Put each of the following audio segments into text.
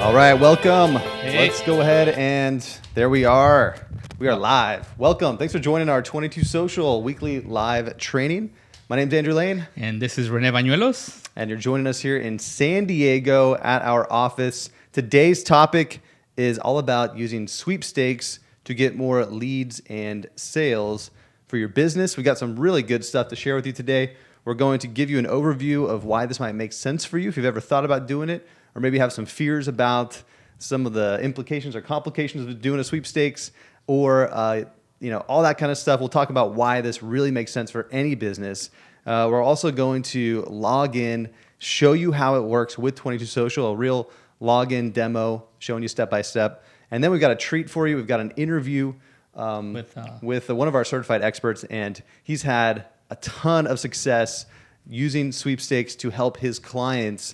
All right, welcome. Hey. Let's go ahead and there we are. We are live. Welcome. Thanks for joining our 22 Social weekly live training. My name's Andrew Lane. And this is Rene Bañuelos. And you're joining us here in San Diego at our office. Today's topic is all about using sweepstakes to get more leads and sales for your business. We got some really good stuff to share with you today. We're going to give you an overview of why this might make sense for you if you've ever thought about doing it, or maybe have some fears about some of the implications or complications of doing a sweepstakes, or all that kind of stuff. We'll talk about why this really makes sense for any business. We're also going to log in, show you how it works with 22 Social, a real login demo showing you step by step. And then we've got a treat for you. We've got an interview with one of our certified experts, and he's had a ton of success using sweepstakes to help his clients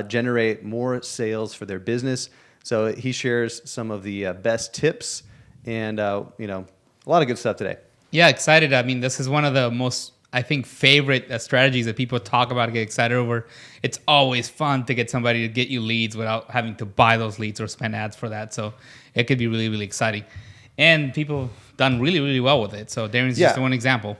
generate more sales for their business. So he shares some of the best tips and a lot of good stuff today. Yeah, excited. I mean, this is one of the most, I think, favorite strategies that people talk about and get excited over. It's always fun to get somebody to get you leads without having to buy those leads or spend ads for that. So it could be really, really exciting. And people have done really, really well with it. So Darren's just one example.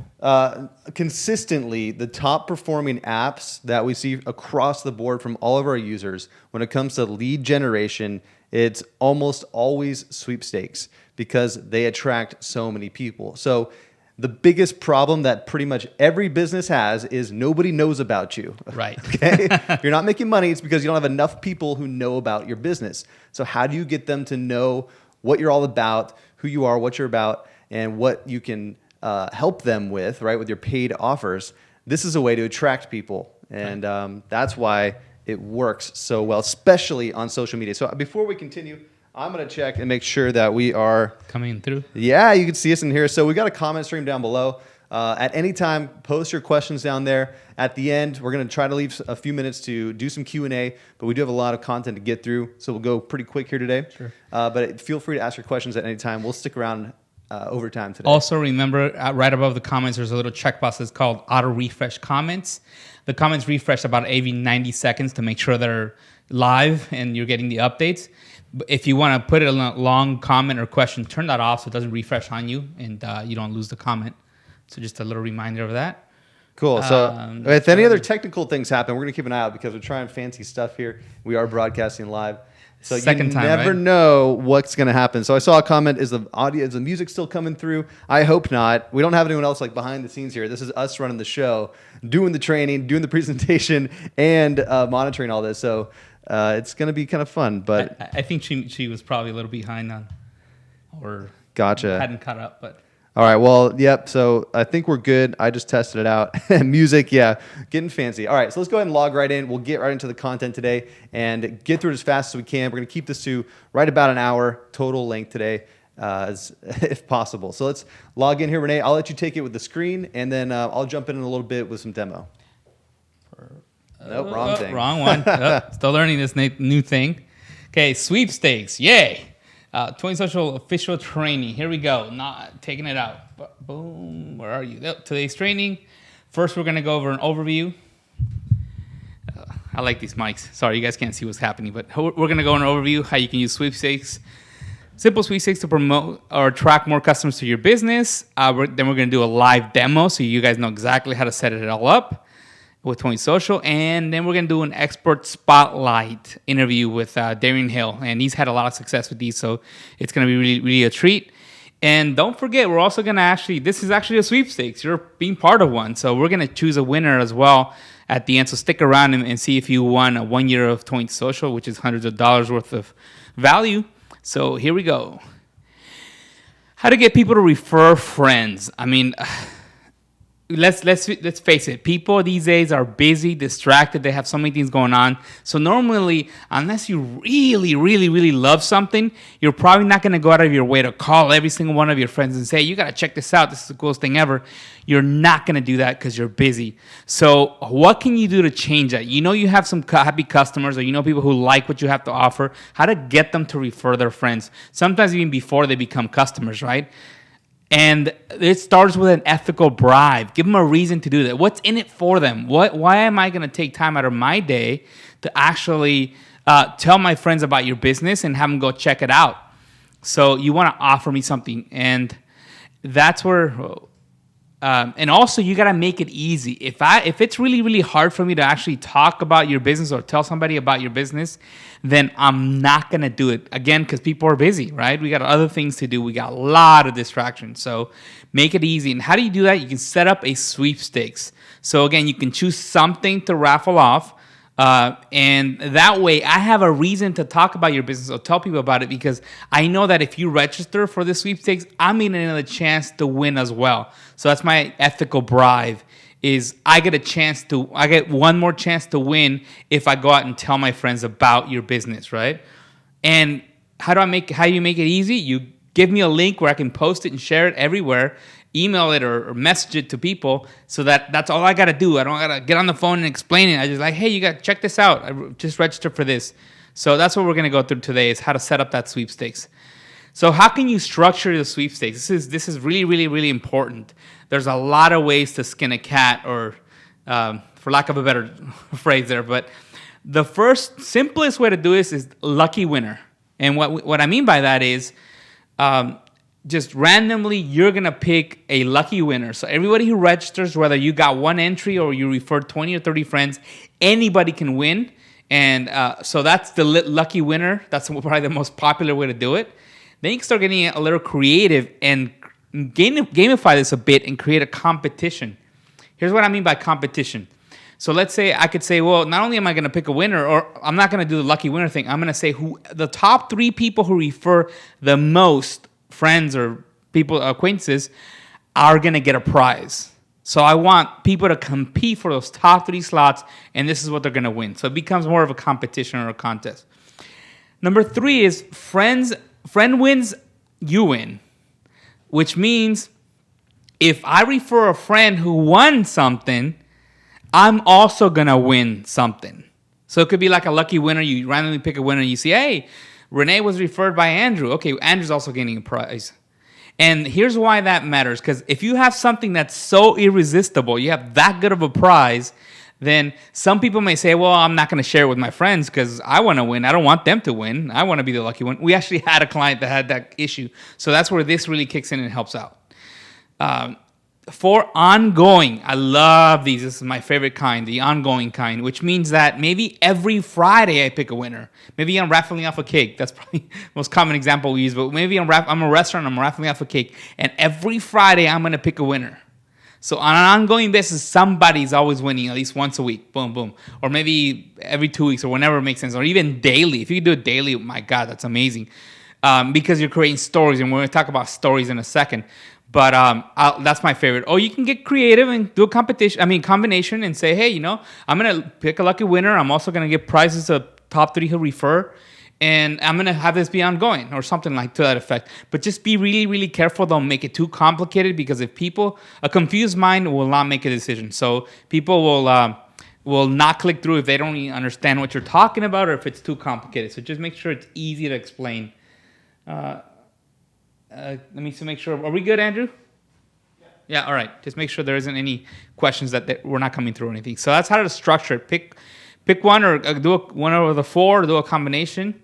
Consistently, the top performing apps that we see across the board from all of our users, when it comes to lead generation, it's almost always sweepstakes because they attract so many people. So the biggest problem that pretty much every business has is nobody knows about you. Right. Okay? If you're not making money, it's because you don't have enough people who know about your business. So how do you get them to know what you're all about, who you are, what you're about, and what you can help them with, right, with your paid offers? This is a way to attract people, and that's why it works so well, especially on social media. So before we continue, I'm going to check and make sure that we are coming through. Yeah, you can see us in here. So we got a comment stream down below. At any time, post your questions down there. At the end, we're going to try to leave a few minutes to do some Q&A, but we do have a lot of content to get through, so we'll go pretty quick here today. Sure. But feel free to ask your questions at any time. We'll stick around over time today. Also, remember, right above the comments, there's a little checkbox that's called auto refresh comments. The comments refresh about every 90 seconds to make sure they're live and you're getting the updates. But if you want to put it in a long comment or question, turn that off so it doesn't refresh on you and you don't lose the comment. So just a little reminder of that. Cool. So if any other technical things happen, we're going to keep an eye out because we're trying fancy stuff here. We are broadcasting live. So you never know what's going to happen. So I saw a comment, is the music still coming through? I hope not. We don't have anyone else like behind the scenes here. This is us running the show, doing the training, doing the presentation, and monitoring all this. So it's going to be kind of fun. But I think she was probably a little behind on, or gotcha, hadn't caught up, but. All right, well, yep, so I think we're good. I just tested it out. Music, yeah, getting fancy. All right, so let's go ahead and log right in. We'll get right into the content today and get through it as fast as we can. We're going to keep this to right about an hour total length today, if possible. So let's log in here, Renee. I'll let you take it with the screen, and then I'll jump in a little bit with some demo. Nope, wrong thing. Wrong one. Still learning this new thing. Okay, sweepstakes, yay. 20 Social official training. Here we go. Not taking it out. Boom. Where are you? Today's training. First, we're going to go over an overview. I like these mics. Sorry, you guys can't see what's happening, but we're going to go over an overview how you can use sweepstakes. Simple sweepstakes to promote or attract more customers to your business. Then we're going to do a live demo so you guys know exactly how to set it all up with 20 Social, and then we're going to do an expert spotlight interview with Darren Hill, and he's had a lot of success with these, so it's going to be really, really a treat. And don't forget, we're also going to this is actually a sweepstakes. You're being part of one, so we're going to choose a winner as well at the end, so stick around and see if you won a 1 year of 20 Social, which is hundreds of dollars worth of value. So here we go. How to get people to refer friends. I mean, let's face it. People these days are busy, distracted. They have so many things going on. So normally, unless you really, really, really love something, you're probably not going to go out of your way to call every single one of your friends and say, you got to check this out. This is the coolest thing ever. You're not going to do that because you're busy. So what can you do to change that? You know you have some happy customers, or you know people who like what you have to offer. How to get them to refer their friends. Sometimes even before they become customers, right? And it starts with an ethical bribe. Give them a reason to do that. What's in it for them? Why am I going to take time out of my day to actually tell my friends about your business and have them go check it out. So you want to offer me something, and that's where. And also, you gotta make it easy. If it's really, really hard for me to actually talk about your business or tell somebody about your business, then I'm not gonna do it again because people are busy, right? We got other things to do. We got a lot of distractions. So make it easy. And how do you do that? You can set up a sweepstakes. So again, you can choose something to raffle off. And that way I have a reason to talk about your business or tell people about it, because I know that if you register for the sweepstakes, I'm getting another chance to win as well. So that's my ethical bribe, is I get one more chance to win if I go out and tell my friends about your business, right? And how you make it easy? You give me a link where I can post it and share it everywhere, email it or message it to people, so that's all I got to do. I don't got to get on the phone and explain it. I just like, hey, you got to check this out. I just registered for this. So that's what we're going to go through today, is how to set up that sweepstakes. So how can you structure the sweepstakes? This is really, really, really important. There's a lot of ways to skin a cat, or for lack of a better phrase there. But the first simplest way to do this is lucky winner. And what I mean by that is just randomly, you're going to pick a lucky winner. So everybody who registers, whether you got one entry or you referred 20 or 30 friends, anybody can win. And so that's the lucky winner. That's probably the most popular way to do it. Then you can start getting a little creative and gamify this a bit and create a competition. Here's what I mean by competition. So let's say I could say, well, not only am I going to pick a winner, or I'm not going to do the lucky winner thing. I'm going to say who the top 3 people who refer the most friends or people, acquaintances, are going to get a prize. So I want people to compete for those top 3 slots, and this is what they're going to win. So it becomes more of a competition or a contest. Number 3 is friend wins, you win, which means if I refer a friend who won something, I'm also going to win something. So it could be like a lucky winner. You randomly pick a winner and you see, hey, Renee was referred by Andrew. Okay, Andrew's also getting a prize. And here's why that matters. Because if you have something that's so irresistible, you have that good of a prize, then some people may say, well, I'm not going to share it with my friends because I want to win. I don't want them to win. I want to be the lucky one. We actually had a client that had that issue. So that's where this really kicks in and helps out. For ongoing, I love these. This is my favorite kind, the ongoing kind, which means that maybe every Friday I pick a winner. Maybe I'm raffling off a cake. That's probably the most common example we use. But maybe I'm a restaurant, I'm raffling off a cake. And every Friday I'm going to pick a winner. So on an ongoing basis, somebody's always winning at least once a week. Boom, boom. Or maybe every 2 weeks or whenever it makes sense. Or even daily. If you can do it daily, my God, that's amazing. Because you're creating stories. And we're going to talk about stories in a second. But that's my favorite. Or you can get creative and do a combination and say, hey, I'm going to pick a lucky winner. I'm also going to give prizes to top 3 who refer. And I'm going to have this be ongoing or something like to that effect. But just be really, really careful. Don't make it too complicated, because if a confused mind will not make a decision. So people will not click through if they don't even understand what you're talking about or if it's too complicated. So just make sure it's easy to explain. Let me make sure. Are we good, Andrew? Yeah, all right. Just make sure there isn't any questions that we're not coming through or anything. So that's how to structure it. Pick one or do one over the 4, or do a combination.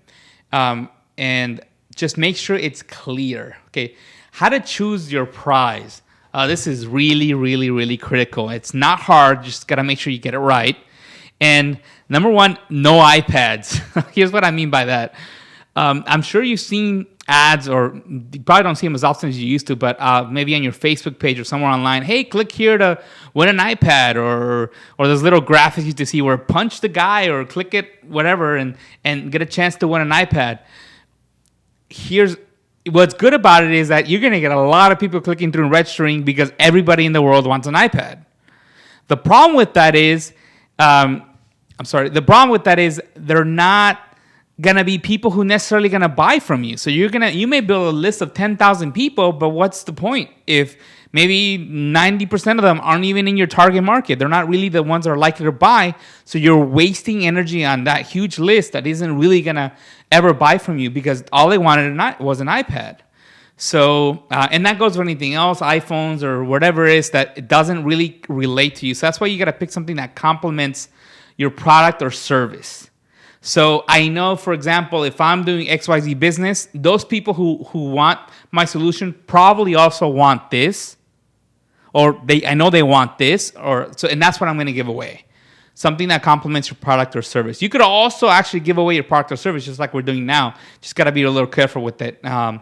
And just make sure it's clear. Okay, how to choose your prize. This is really, really, really critical. It's not hard. Just got to make sure you get it right. And number 1, no iPads. Here's what I mean by that. I'm sure you've seen ads, or you probably don't see them as often as you used to, but maybe on your Facebook page or somewhere online, hey, click here to win an iPad, or those little graphics you used to see where punch the guy or click it, whatever, and get a chance to win an iPad. Here's what's good about it, is that you're going to get a lot of people clicking through and registering because everybody in the world wants an iPad. The problem with that is, they're not gonna be people who necessarily gonna buy from you. So you may build a list of 10,000 people, but what's the point if maybe 90% of them aren't even in your target market? They're not really the ones that are likely to buy. So you're wasting energy on that huge list that isn't really gonna ever buy from you because all they wanted was an iPad. So, and that goes for anything else, iPhones or whatever it is that it doesn't really relate to you. So that's why you gotta pick something that complements your product or service. So I know, for example, if I'm doing XYZ business, those people who want my solution probably also want this, or I know they want this, and that's what I'm going to give away. Something that complements your product or service. You could also actually give away your product or service just like we're doing now. Just got to be a little careful with it. I'll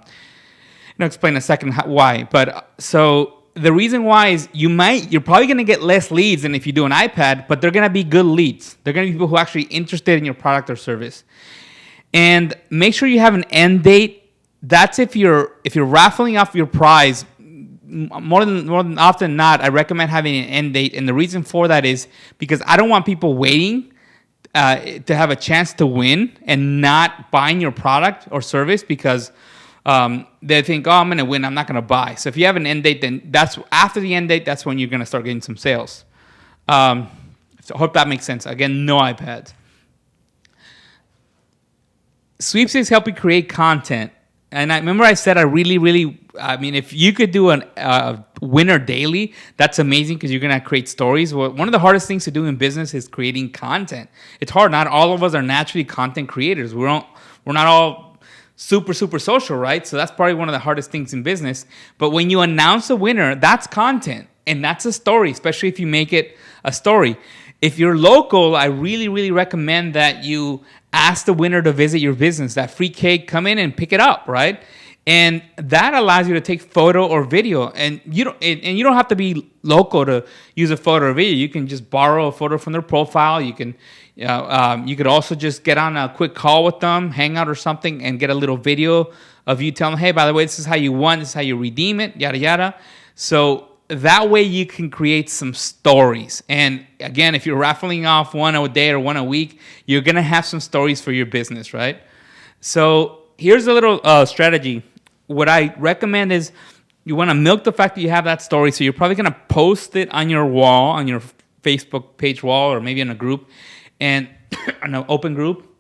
explain in a second why. But so the reason why is you're probably going to get less leads than if you do an iPad, but they're going to be good leads. They're going to be people who are actually interested in your product or service. And make sure you have an end date. That's if you're raffling off your prize. More than often not, I recommend having an end date, and the reason for that is because I don't want people waiting to have a chance to win and not buying your product or service because they think, oh, I'm going to win, I'm not going to buy. So if you have an end date, then that's after the end date, that's when you're going to start getting some sales. So I hope that makes sense. Again, no iPads. Sweepstakes help you create content. And I remember I said if you could do a winner daily, that's amazing because you're going to create stories. Well, one of the hardest things to do in business is creating content. It's hard. Not all of us are naturally content creators. We're not all super social, right? So that's probably one of the hardest things in business. But when you announce a winner, that's content and that's a story, especially if you make it a story. If you're local, I really recommend that you ask the winner to visit your business. That free cake, come in and pick it up, right? And that allows you to take photo or video. And you don't have to be local to use a photo or video. You can just borrow a photo from their profile. You could also just get on a quick call with them, hang out or something, and get a little video of you telling them, hey, by the way, this is how you won, this is how you redeem it, yada yada. So that way you can create some stories. And again, if you're raffling off one a day or one a week, you're going to have some stories for your business, right? So here's a little strategy. What I recommend is you want to milk the fact that you have that story. So you're probably going to post it on your wall, on your Facebook page wall, or maybe in a group, and an open group.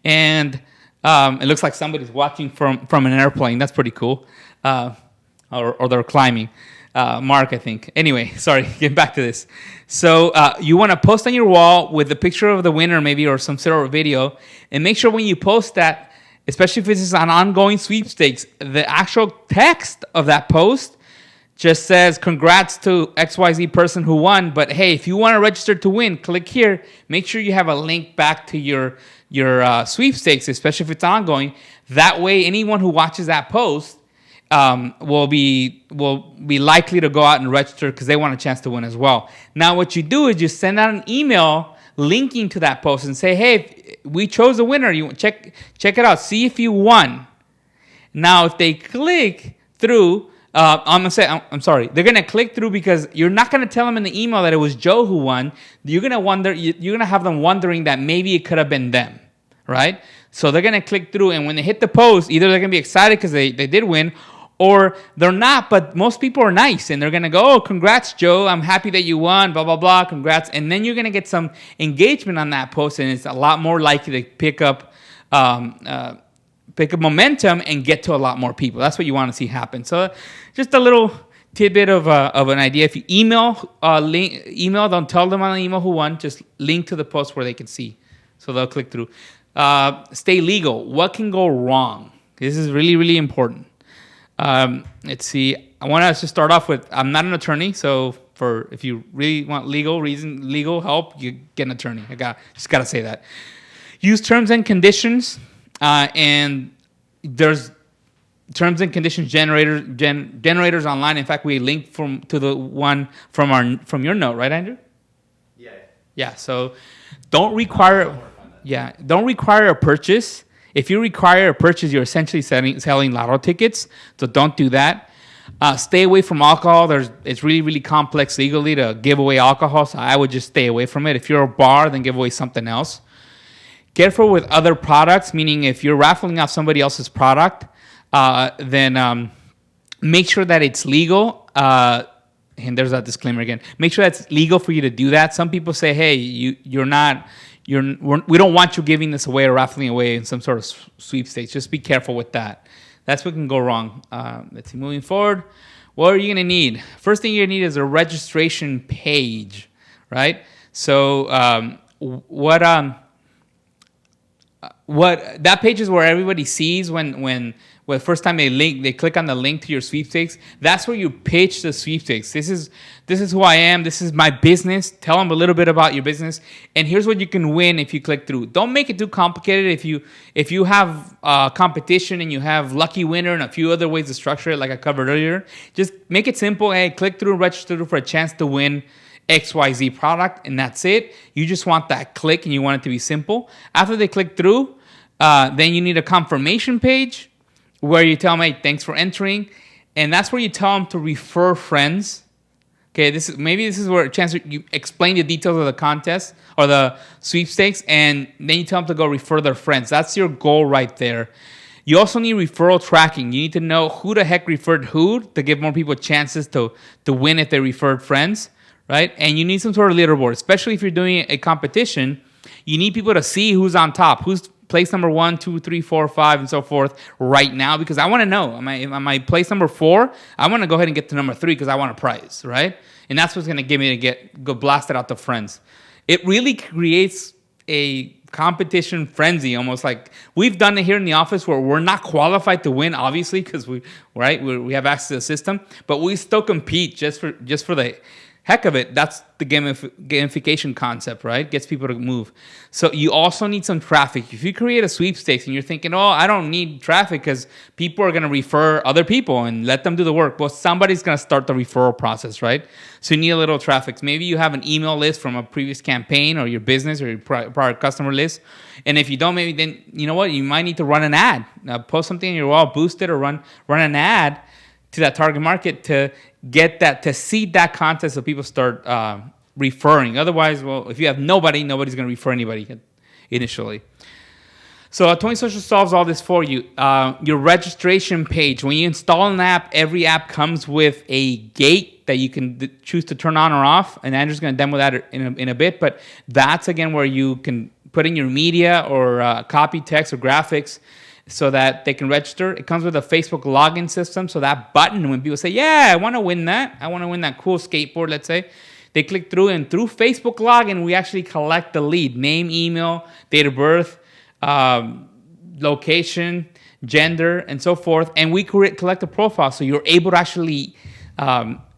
And it looks like somebody's watching from an airplane. That's pretty cool. Or they're climbing. Mark, I think. Anyway, sorry, get back to this. So you want to post on your wall with a picture of the winner maybe or some sort of video. And make sure when you post that, especially if this is an ongoing sweepstakes, the actual text of that post just says, congrats to XYZ person who won. But hey, if you want to register to win, click here. Make sure you have a link back to your sweepstakes, especially if it's ongoing. That way, anyone who watches that post will be likely to go out and register because they want a chance to win as well. Now, what you do is you send out an email linking to that post and say, hey, we chose a winner. You check it out. See if you won. Now, if they click through, I'm sorry. They're gonna click through because you're not gonna tell them in the email that it was Joe who won. You're gonna have them wondering that maybe it could have been them, right? So they're gonna click through, and when they hit the post, either they're gonna be excited because they did win, or they're not, but most people are nice, and they're going to go, oh, congrats, Joe. I'm happy that you won, blah, blah, blah, congrats. And then you're going to get some engagement on that post, and it's a lot more likely to pick up momentum and get to a lot more people. That's what you want to see happen. So just a little tidbit of an idea. If you email, don't tell them on the email who won, just link to the post where they can see. So they'll click through. Stay legal. What can go wrong? This is really, really important. Let's see. I want us to start off with, I'm not an attorney, so if you really want legal help, you get an attorney. Just got to say that. Use terms and conditions, and there's terms and conditions generators online. In fact, we linked to the one from your note, right, Andrew? Yeah. Yeah. So don't require a purchase. If you require a purchase, you're essentially selling lotto tickets, so don't do that. Stay away from alcohol. It's really, really complex legally to give away alcohol, so I would just stay away from it. If you're a bar, then give away something else. Careful with other products, meaning if you're raffling off somebody else's product, then make sure that it's legal. And there's that disclaimer again. Make sure that's legal for you to do that. Some people say, hey, we don't want you giving this away or raffling away in some sort of sweepstakes. Just be careful with that. That's what can go wrong. Let's see, moving forward. What are you going to need? First thing you're going to need is a registration page, right? So what that page is where everybody sees when the first time they click on the link to your sweepstakes. That's where you pitch the sweepstakes. This is who I am. This is my business. Tell them a little bit about your business, and here's what you can win if you click through. Don't make it too complicated. If you have competition and you have lucky winner and a few other ways to structure it, like I covered earlier, just make it simple. Hey, click through, register for a chance to win XYZ product, and that's it. You just want that click, and you want it to be simple. After they click through, then you need a confirmation page where you tell them, hey, thanks for entering. And that's where you tell them to refer friends. Okay, this is where a chance you explain the details of the contest or the sweepstakes, and then you tell them to go refer their friends. That's your goal right there. You also need referral tracking. You need to know who the heck referred who to give more people chances to win if they referred friends, right? And you need some sort of leaderboard, especially if you're doing a competition. You need people to see who's on top, who's place number 1, 2, 3, 4, 5, and so forth right now, because I want to know. Am I place number 4? I want to go ahead and get to number 3 because I want a prize, right? And that's what's going to give me to go blast it out to friends. It really creates a competition frenzy, almost like we've done it here in the office where we're not qualified to win, obviously, because we have access to the system, but we still compete just for the heck of it. That's the gamification concept, right? Gets people to move. So you also need some traffic. If you create a sweepstakes and you're thinking, oh, I don't need traffic because people are going to refer other people and let them do the work. Well, somebody's going to start the referral process, right? So you need a little traffic. Maybe you have an email list from a previous campaign or your business or your prior customer list. And if you don't, maybe then, you know what? You might need to run an ad. Post something in your wall, boost it, or run an ad to that target market to get that, to seed that contest so people start referring. Otherwise, well, if you have nobody's going to refer anybody initially. So 20 Social solves all this for you. Your registration page, when you install an app, every app comes with a gate that you can choose to turn on or off. And Andrew's going to demo that in a bit. But that's, again, where you can put in your media or copy, text, or graphics so that they can register. It comes with a Facebook login system. So that button, when people say, yeah, I want to win that. I want to win that cool skateboard, let's say. They click through, and through Facebook login, we actually collect the lead. Name, email, date of birth, location, gender, and so forth. And we collect a profile. So you're able to actually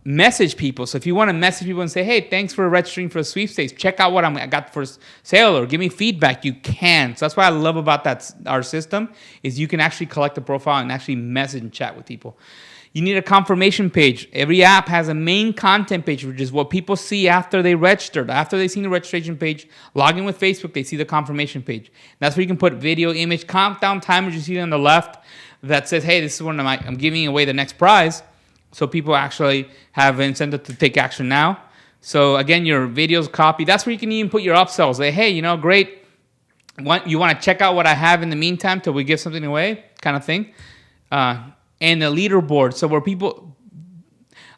message people. So if you want to message people and say, hey, thanks for registering for a sweepstakes, check out what I got for sale, or give me feedback, you can. So that's what I love about our system, is you can actually collect a profile and actually message and chat with people. You need a confirmation page. Every app has a main content page, which is what people see after they registered. After they've seen the registration page, log in with Facebook, they see the confirmation page. That's where you can put video, image, countdown timers you see on the left that says, hey, this is when I'm giving away the next prize. So people actually have incentive to take action now. So again, your videos copy. That's where you can even put your upsells. Like, hey, great. You want to check out what I have in the meantime till we give something away, kind of thing. And the leaderboard. So where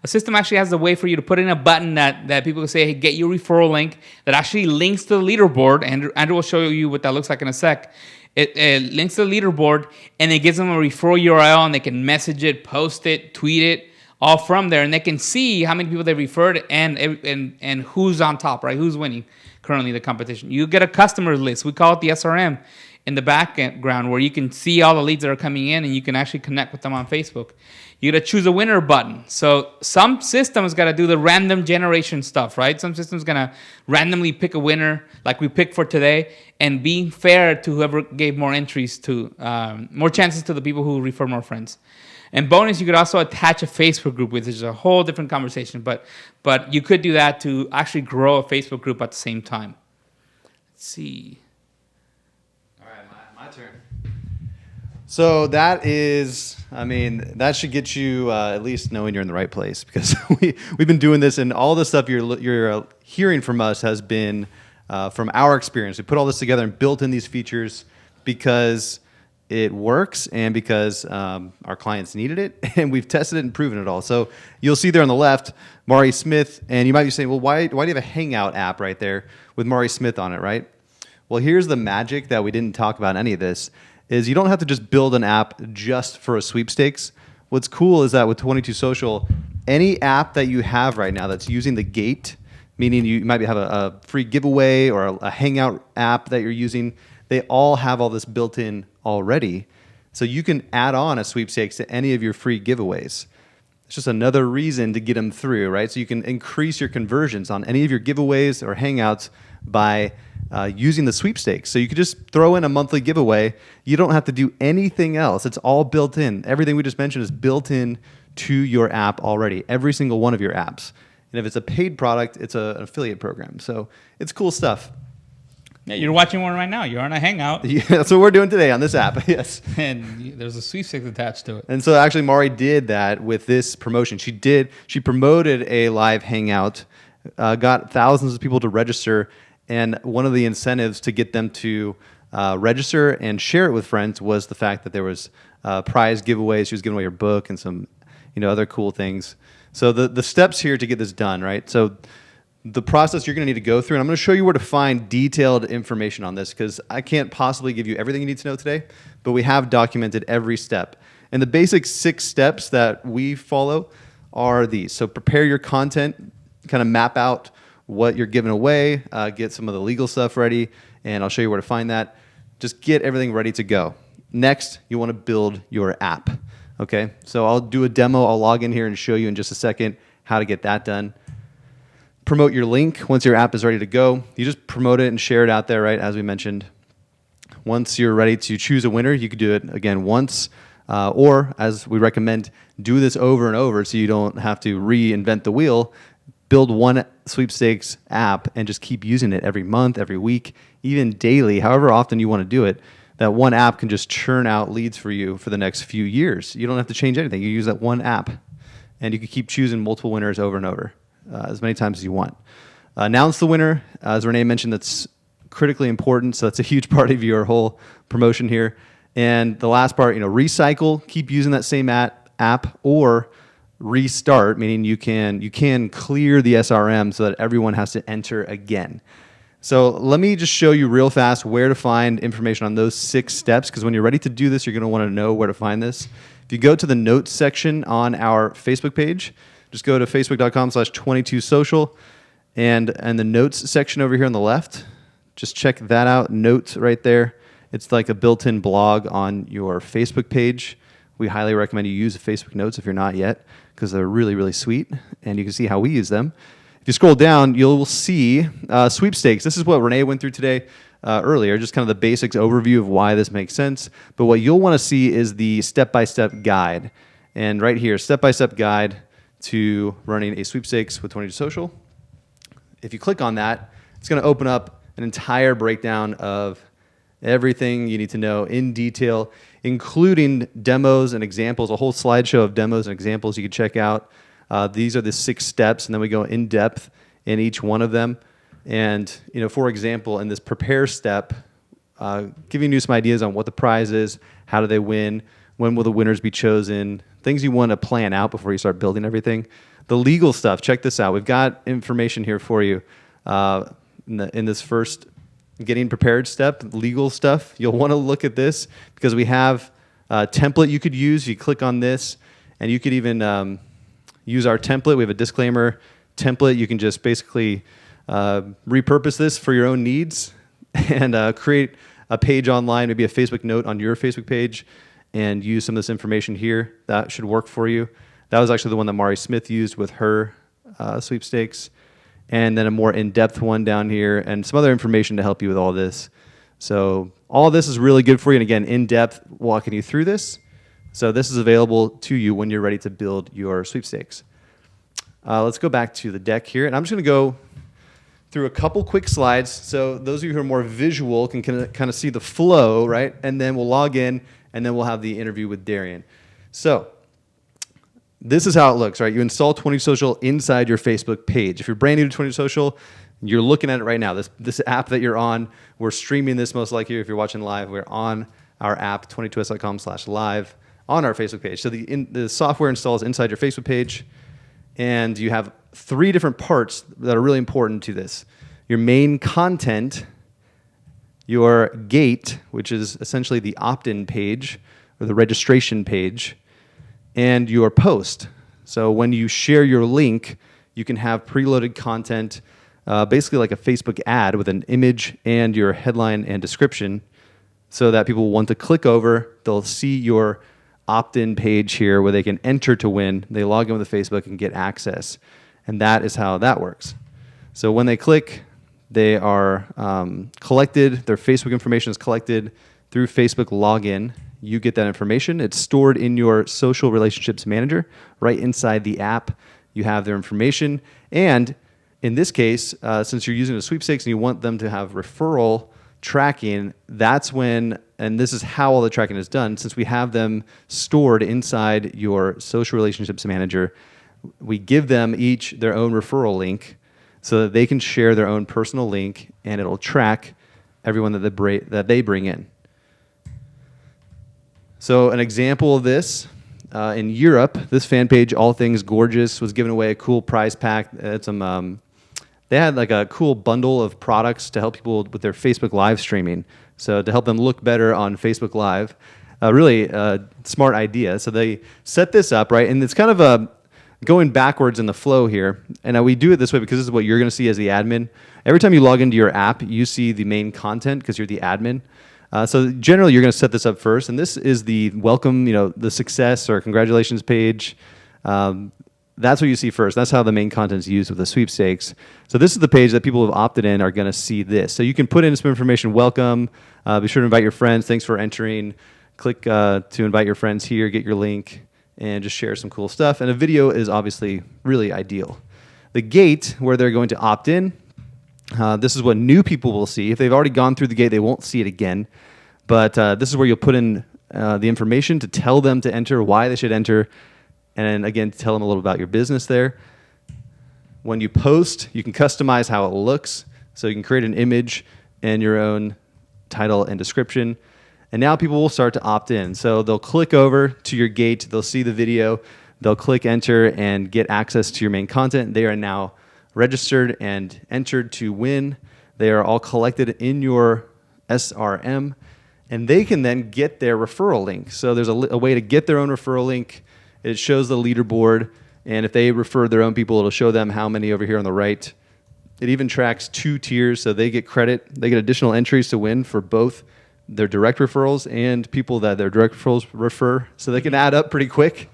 a system actually has a way for you to put in a button that people can say, hey, get your referral link, that actually links to the leaderboard. Andrew will show you what that looks like in a sec. It links to the leaderboard, and it gives them a referral URL, and they can message it, post it, tweet it, all from there, and they can see how many people they referred and who's on top, right? Who's winning currently the competition. You get a customer list. We call it the SRM in the background, where you can see all the leads that are coming in, and you can actually connect with them on Facebook. You got to choose a winner button. So some systems got to do the random generation stuff, right? Some systems going to randomly pick a winner, like we picked for today, and being fair to whoever gave more entries to, more chances to the people who refer more friends. And bonus, you could also attach a Facebook group, which is a whole different conversation. But you could do that to actually grow a Facebook group at the same time. Let's see. All right, my turn. So that should get you at least knowing you're in the right place, because we've been doing this, and all the stuff you're hearing from us has been from our experience. We put all this together and built in these features because it works, and because our clients needed it, and we've tested it and proven it all. So you'll see there on the left, Mari Smith, and you might be saying, well, why do you have a Hangout app right there with Mari Smith on it, right? Well, here's the magic that we didn't talk about in any of this, is you don't have to just build an app just for a sweepstakes. What's cool is that with 22 Social, any app that you have right now that's using the gate, meaning you might have a free giveaway or a Hangout app that you're using, they all have all this built in already. So you can add on a sweepstakes to any of your free giveaways. It's just another reason to get them through, right? So you can increase your conversions on any of your giveaways or hangouts by using the sweepstakes. So you could just throw in a monthly giveaway. You don't have to do anything else. It's all built in. Everything we just mentioned is built in to your app already, every single one of your apps. And if it's a paid product, it's an affiliate program. So it's cool stuff. Yeah, you're watching one right now. You're on a hangout. Yeah, that's what we're doing today on this app. Yes. And there's a sweepstakes attached to it. And so actually Mari did that with this promotion. She promoted a live hangout, got thousands of people to register. And one of the incentives to get them to register and share it with friends was the fact that there was prize giveaways. She was giving away her book and some, other cool things. So the steps here to get this done, right? So the process you're going to need to go through, and I'm going to show you where to find detailed information on this because I can't possibly give you everything you need to know today, but we have documented every step. And the basic 6 steps that we follow are these. So prepare your content, kind of map out what you're giving away, get some of the legal stuff ready, and I'll show you where to find that. Just get everything ready to go. Next, you want to build your app. Okay, so I'll do a demo. I'll log in here and show you in just a second how to get that done. Promote your link once your app is ready to go. You just promote it and share it out there, right, as we mentioned. Once you're ready to choose a winner, you could do it again once, or as we recommend, do this over and over so you don't have to reinvent the wheel. Build one sweepstakes app and just keep using it every month, every week, even daily, however often you want to do it. That one app can just churn out leads for you for the next few years. You don't have to change anything. You use that one app, and you can keep choosing multiple winners over and over, as many times as you want. Announce the winner. As Renee mentioned, that's critically important, so that's a huge part of your whole promotion here. And the last part, recycle. Keep using that same app, or restart, meaning you can clear the SRM so that everyone has to enter again. So let me just show you real fast where to find information on those 6 steps, because when you're ready to do this, you're going to want to know where to find this. If you go to the notes section on our Facebook page, just go to facebook.com/22social, and the notes section over here on the left, just check that out, notes right there. It's like a built-in blog on your Facebook page. We highly recommend you use Facebook Notes if you're not yet, because they're really, really sweet, and you can see how we use them. If you scroll down, you'll see sweepstakes. This is what Renee went through today earlier, just kind of the basics overview of why this makes sense. But what you'll want to see is the step-by-step guide. And right here, step-by-step guide to running a sweepstakes with 22 Social. If you click on that, it's going to open up an entire breakdown of everything you need to know in detail, including demos and examples, a whole slideshow of demos and examples you can check out. These are the 6 steps, and then we go in depth in each one of them. And, for example, in this prepare step, giving you some ideas on what the prize is, how do they win, when will the winners be chosen, things you want to plan out before you start building everything. The legal stuff, check this out. We've got information here for you in this first getting prepared step, legal stuff. You'll want to look at this because we have a template you could use. You click on this, and you could even use our template. We have a disclaimer template. You can just basically repurpose this for your own needs and create a page online, maybe a Facebook note on your Facebook page, and use some of this information here. That should work for you. That was actually the one that Mari Smith used with her sweepstakes. And then a more in-depth one down here, and some other information to help you with all this. So all this is really good for you, and again, in-depth walking you through this. So this is available to you when you're ready to build your sweepstakes. Let's go back to the deck here, and I'm just going to go through a couple quick slides. So those of you who are more visual can kind of see the flow, right? And then we'll log in, and then we'll have the interview with Darian. So this is how it looks, right? You install 20 Social inside your Facebook page. If you're brand new to 20 Social, you're looking at it right now. This app that you're on, we're streaming this most likely. If you're watching live, we're on our app, 22s.com/live, on our Facebook page. So the software installs inside your Facebook page, and you have 3 different parts that are really important to this. Your main content, your gate, which is essentially the opt-in page or the registration page, and your post. So when you share your link, you can have preloaded content, basically like a Facebook ad with an image and your headline and description. so that people want to click over. They'll see your opt-in page here where they can enter to win. They log in with Facebook and get access. And that is how that works. So when they click, they are collected. Their Facebook information is collected through Facebook login. You get that information. It's stored in your social relationships manager right inside the app. You have their information. And in this case, since you're using a sweepstakes and you want them to have referral tracking, that's when, and this is how all the tracking is done, since we have them stored inside your social relationships manager, we give them each their own referral link so that they can share their own personal link, and it'll track everyone that they bring in. So an example of this, in Europe, this fan page, All Things Gorgeous, was giving away a cool prize pack. They had like a cool bundle of products to help people with their Facebook live streaming. So to help them look better on Facebook Live, really smart idea. So they set this up, right? And it's kind of going backwards in the flow here. And we do it this way because this is what you're going to see as the admin. Every time you log into your app, you see the main content because you're the admin. So generally, you're going to set this up first. And this is the welcome, the success or congratulations page. That's what you see first. That's how the main content is used with the sweepstakes. So this is the page that people who have opted in are going to see this. So you can put in some information, welcome, be sure to invite your friends, thanks for entering, click to invite your friends here, get your link, and just share some cool stuff. And a video is obviously really ideal. The gate where they're going to opt in, this is what new people will see. If they've already gone through the gate, they won't see it again. But this is where you'll put in the information to tell them to enter, why they should enter, and again, tell them a little about your business there. When you post, you can customize how it looks. So you can create an image and your own title and description. And now people will start to opt in. So they'll click over to your gate. They'll see the video. They'll click enter and get access to your main content. They are now registered and entered to win. They are all collected in your SRM. And they can then get their referral link. So there's a way to get their own referral link. It shows the leaderboard, and if they refer their own people, it'll show them how many over here on the right. It even tracks 2 tiers, so they get credit. They get additional entries to win for both their direct referrals and people that their direct referrals refer, so they can add up pretty quick,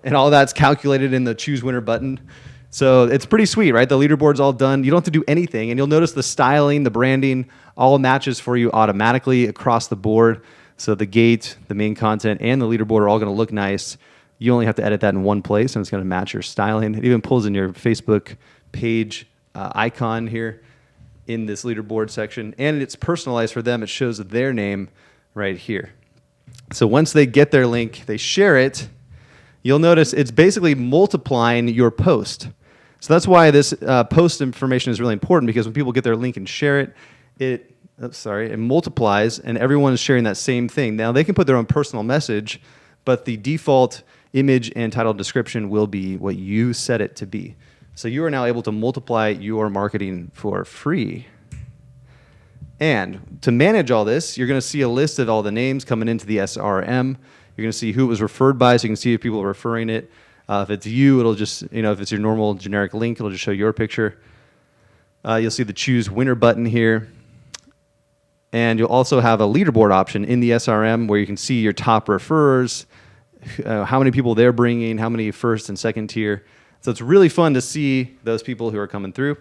and all that's calculated in the choose winner button. So it's pretty sweet, right? The leaderboard's all done. You don't have to do anything, and you'll notice the styling, the branding, all matches for you automatically across the board. So the gate, the main content, and the leaderboard are all going to look nice. You only have to edit that in one place, and it's going to match your styling. It even pulls in your Facebook page icon here in this leaderboard section, and it's personalized for them. It shows their name right here. So once they get their link, they share it, you'll notice it's basically multiplying your post. So that's why this post information is really important, because when people get their link and share it, it multiplies, and everyone is sharing that same thing. Now, they can put their own personal message, but the default image and title description will be what you set it to be. So you are now able to multiply your marketing for free. And to manage all this, you're going to see a list of all the names coming into the SRM. You're going to see who it was referred by, so you can see if people are referring it. If it's you, it'll just, if it's your normal generic link, it'll just show your picture. You'll see the choose winner button here. And you'll also have a leaderboard option in the SRM where you can see your top referrers, how many people they're bringing, how many first and second tier. So it's really fun to see those people who are coming through.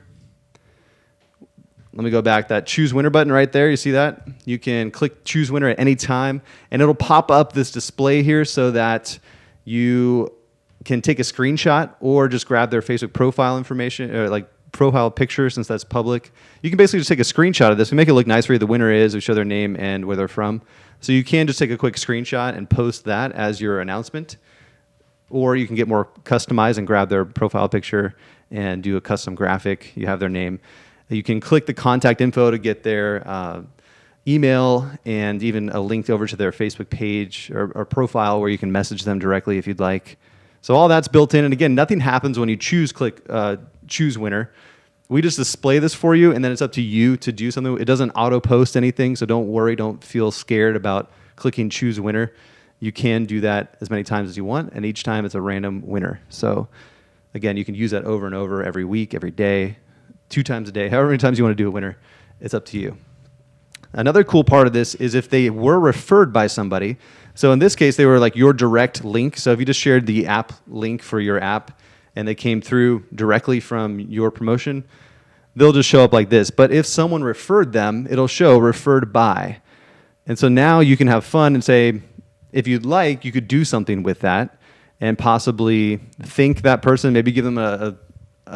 Let me go back. That choose winner button right there, you see that? You can click choose winner at any time, and it'll pop up this display here so that you can take a screenshot or just grab their Facebook profile information, or like profile picture, since that's public. You can basically just take a screenshot of this. We make it look nice for you. The winner is, we show their name and where they're from. So you can just take a quick screenshot and post that as your announcement, or you can get more customized and grab their profile picture and do a custom graphic. You have their name. You can click the contact info to get their email and even a link over to their Facebook page or profile where you can message them directly if you'd like. So all that's built in. And again, nothing happens when you click choose winner. We just display this for you, and then it's up to you to do something. It doesn't auto-post anything, so don't worry. Don't feel scared about clicking choose winner. You can do that as many times as you want, and each time it's a random winner. So again, you can use that over and over every week, every day, 2 times a day, however many times you want to do a winner. It's up to you. Another cool part of this is if they were referred by somebody. So in this case, they were like your direct link. So if you just shared the app link for your app and they came through directly from your promotion, they'll just show up like this. But if someone referred them, it'll show referred by. And so now you can have fun and say, if you'd like, you could do something with that and possibly thank that person, maybe give them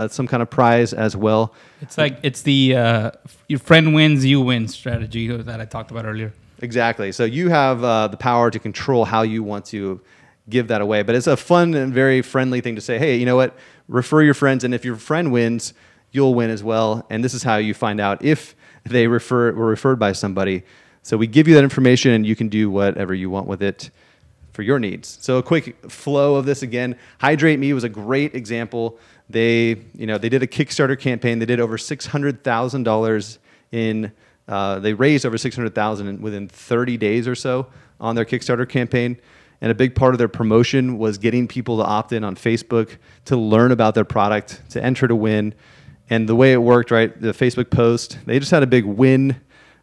some kind of prize as well. It's the your friend wins, you win strategy that I talked about earlier. Exactly. So you have the power to control how you want to give that away. But it's a fun and very friendly thing to say, hey, you know what? Refer your friends, and if your friend wins, you'll win as well. And this is how you find out if they were referred by somebody. So we give you that information, and you can do whatever you want with it for your needs. So a quick flow of this again. Hydrate Me was a great example. They did a Kickstarter campaign. They did over $600,000 in. They raised over $600,000 within 30 days or so on their Kickstarter campaign. And a big part of their promotion was getting people to opt in on Facebook to learn about their product, to enter to win. And the way it worked, right, the Facebook post, they just had a big win.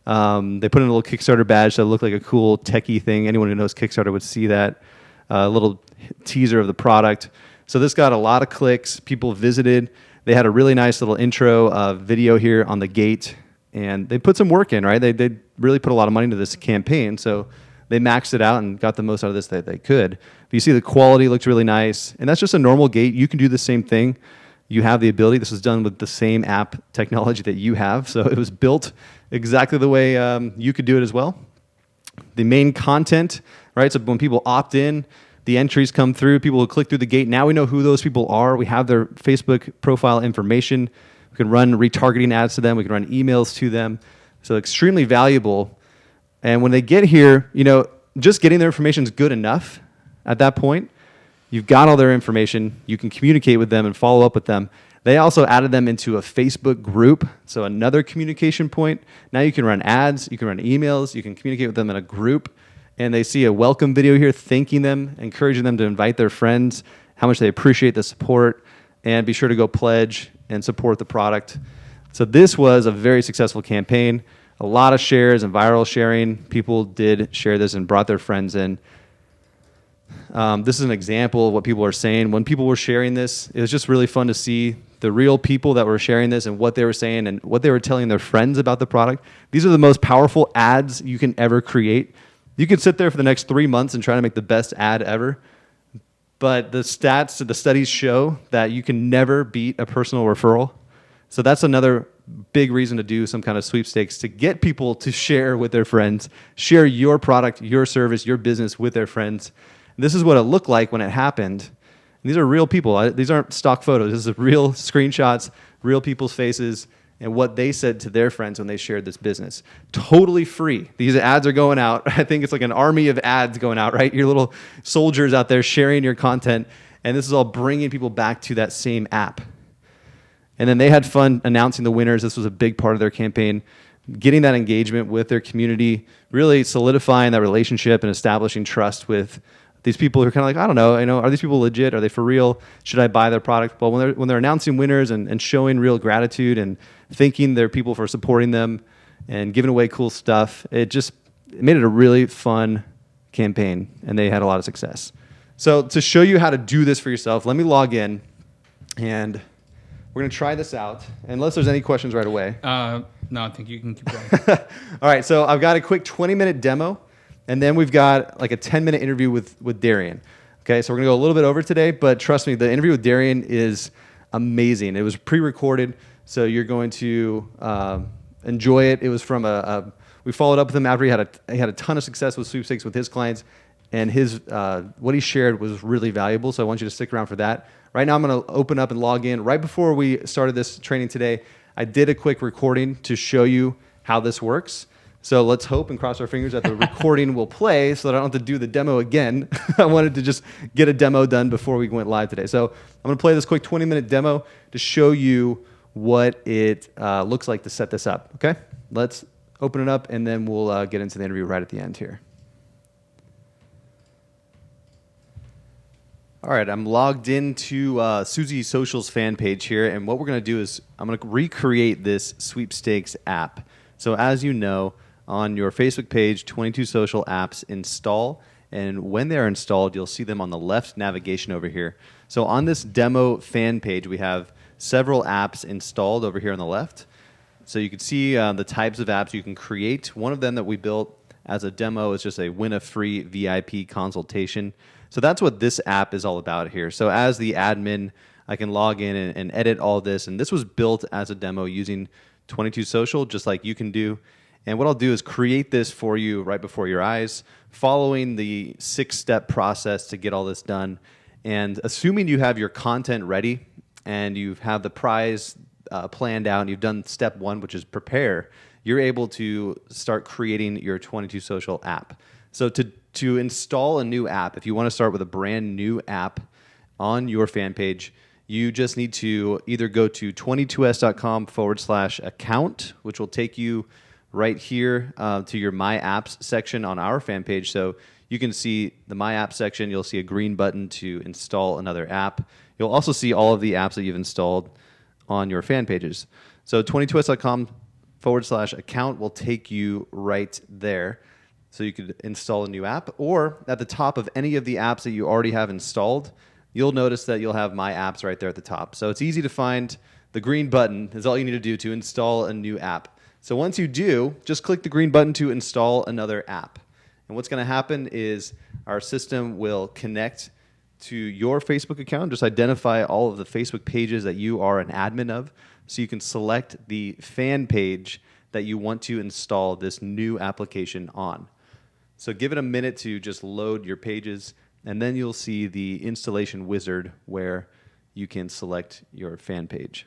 They put in a little Kickstarter badge that looked like a cool techie thing. Anyone who knows Kickstarter would see that. A little teaser of the product. So this got a lot of clicks. People visited. They had a really nice little intro video here on the gate. And they put some work in, right? They really put a lot of money into this campaign. So they maxed it out and got the most out of this that they could. But you see the quality looks really nice. And that's just a normal gate. You can do the same thing. You have the ability. This was done with the same app technology that you have. So it was built exactly the way you could do it as well. The main content, right? So when people opt in, the entries come through. People will click through the gate. Now we know who those people are. We have their Facebook profile information. We can run retargeting ads to them. We can run emails to them. So extremely valuable. And when they get here, just getting their information is good enough at that point. You've got all their information. You can communicate with them and follow up with them. They also added them into a Facebook group, so another communication point. Now you can run ads, you can run emails, you can communicate with them in a group, and they see a welcome video here thanking them, encouraging them to invite their friends, how much they appreciate the support, and be sure to go pledge and support the product. So this was a very successful campaign. A lot of shares and viral sharing. People did share this and brought their friends in. This is an example of what people are saying. When people were sharing this, it was just really fun to see the real people that were sharing this and what they were saying and what they were telling their friends about the product. These are the most powerful ads you can ever create. You can sit there for the next 3 months and try to make the best ad ever. But the studies show that you can never beat a personal referral. So that's another big reason to do some kind of sweepstakes, to get people to share with their friends, share your product, your service, your business with their friends. This is what it looked like when it happened. And these are real people. These aren't stock photos. This is real screenshots, real people's faces, and what they said to their friends when they shared this business. Totally free. These ads are going out. I think it's like an army of ads going out, right? Your little soldiers out there sharing your content, and this is all bringing people back to that same app. And then they had fun announcing the winners. This was a big part of their campaign, getting that engagement with their community, really solidifying that relationship and establishing trust with these people who are kind of like, I don't know, are these people legit? Are they for real? Should I buy their product? Well, when they're announcing winners and showing real gratitude and thanking their people for supporting them and giving away cool stuff, it made it a really fun campaign, and they had a lot of success. So to show you how to do this for yourself, let me log in, and we're going to try this out, unless there's any questions right away. No, I think you can keep going. All right, so I've got a quick 20-minute demo, and then we've got like a 10-minute interview with Darian. Okay, so we're going to go a little bit over today, but trust me, the interview with Darian is amazing. It was pre-recorded, so you're going to enjoy it. It was from we followed up with him after he had a ton of success with sweepstakes with his clients, and his what he shared was really valuable, so I want you to stick around for that. Right now I'm going to open up and log in. Right before we started this training today, I did a quick recording to show you how this works. So let's hope and cross our fingers that the recording will play so that I don't have to do the demo again. I wanted to just get a demo done before we went live today. So I'm going to play this quick 20-minute demo to show you what it looks like to set this up. Okay? Let's open it up, and then we'll get into the interview right at the end here. All right, I'm logged into Suzy Social's fan page here, and what we're going to do is I'm going to recreate this sweepstakes app. So as you know, on your Facebook page, 22 Social Apps install. And when they're installed, you'll see them on the left navigation over here. So on this demo fan page, we have several apps installed over here on the left. So you can see the types of apps you can create. One of them that we built as a demo is just a win a free VIP consultation. So that's what this app is all about here. So as the admin, I can log in and edit all this. And this was built as a demo using 22 Social, just like you can do. And what I'll do is create this for you right before your eyes, following the 6-step process to get all this done. And assuming you have your content ready and you have the prize planned out and you've done step 1, which is prepare, you're able to start creating your 22 Social app. So to install a new app, if you want to start with a brand new app on your fan page, you just need to either go to 22s.com/account, which will take you right here to your My Apps section on our fan page. So you can see the My Apps section. You'll see a green button to install another app. You'll also see all of the apps that you've installed on your fan pages. So 22s.com/account will take you right there. So you could install a new app, or at the top of any of the apps that you already have installed, you'll notice that you'll have My Apps right there at the top. So it's easy to find. The green button is all you need to do to install a new app. So once you do, just click the green button to install another app. And what's going to happen is our system will connect to your Facebook account, just identify all of the Facebook pages that you are an admin of, so you can select the fan page that you want to install this new application on. So give it a minute to just load your pages, and then you'll see the installation wizard where you can select your fan page.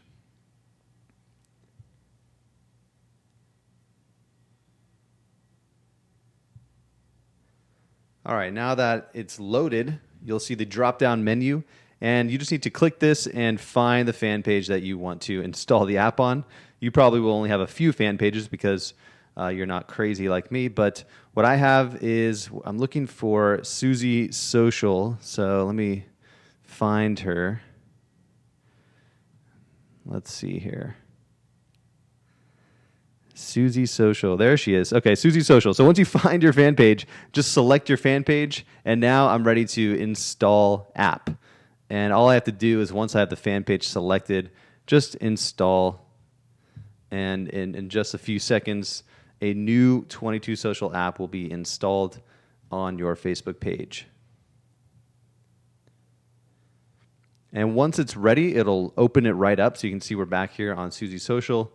All right, now that it's loaded, you'll see the drop-down menu, and you just need to click this and find the fan page that you want to install the app on. You probably will only have a few fan pages because you're not crazy like me, but what I have is I'm looking for Susie Social, so let me find her. Let's see here. Susie Social. There she is. Okay, Susie Social. So once you find your fan page, just select your fan page, and now I'm ready to install app. And all I have to do is once I have the fan page selected, just install, and in just a few seconds, a new 22 Social app will be installed on your Facebook page. And once it's ready, it'll open it right up, so you can see we're back here on Susie Social.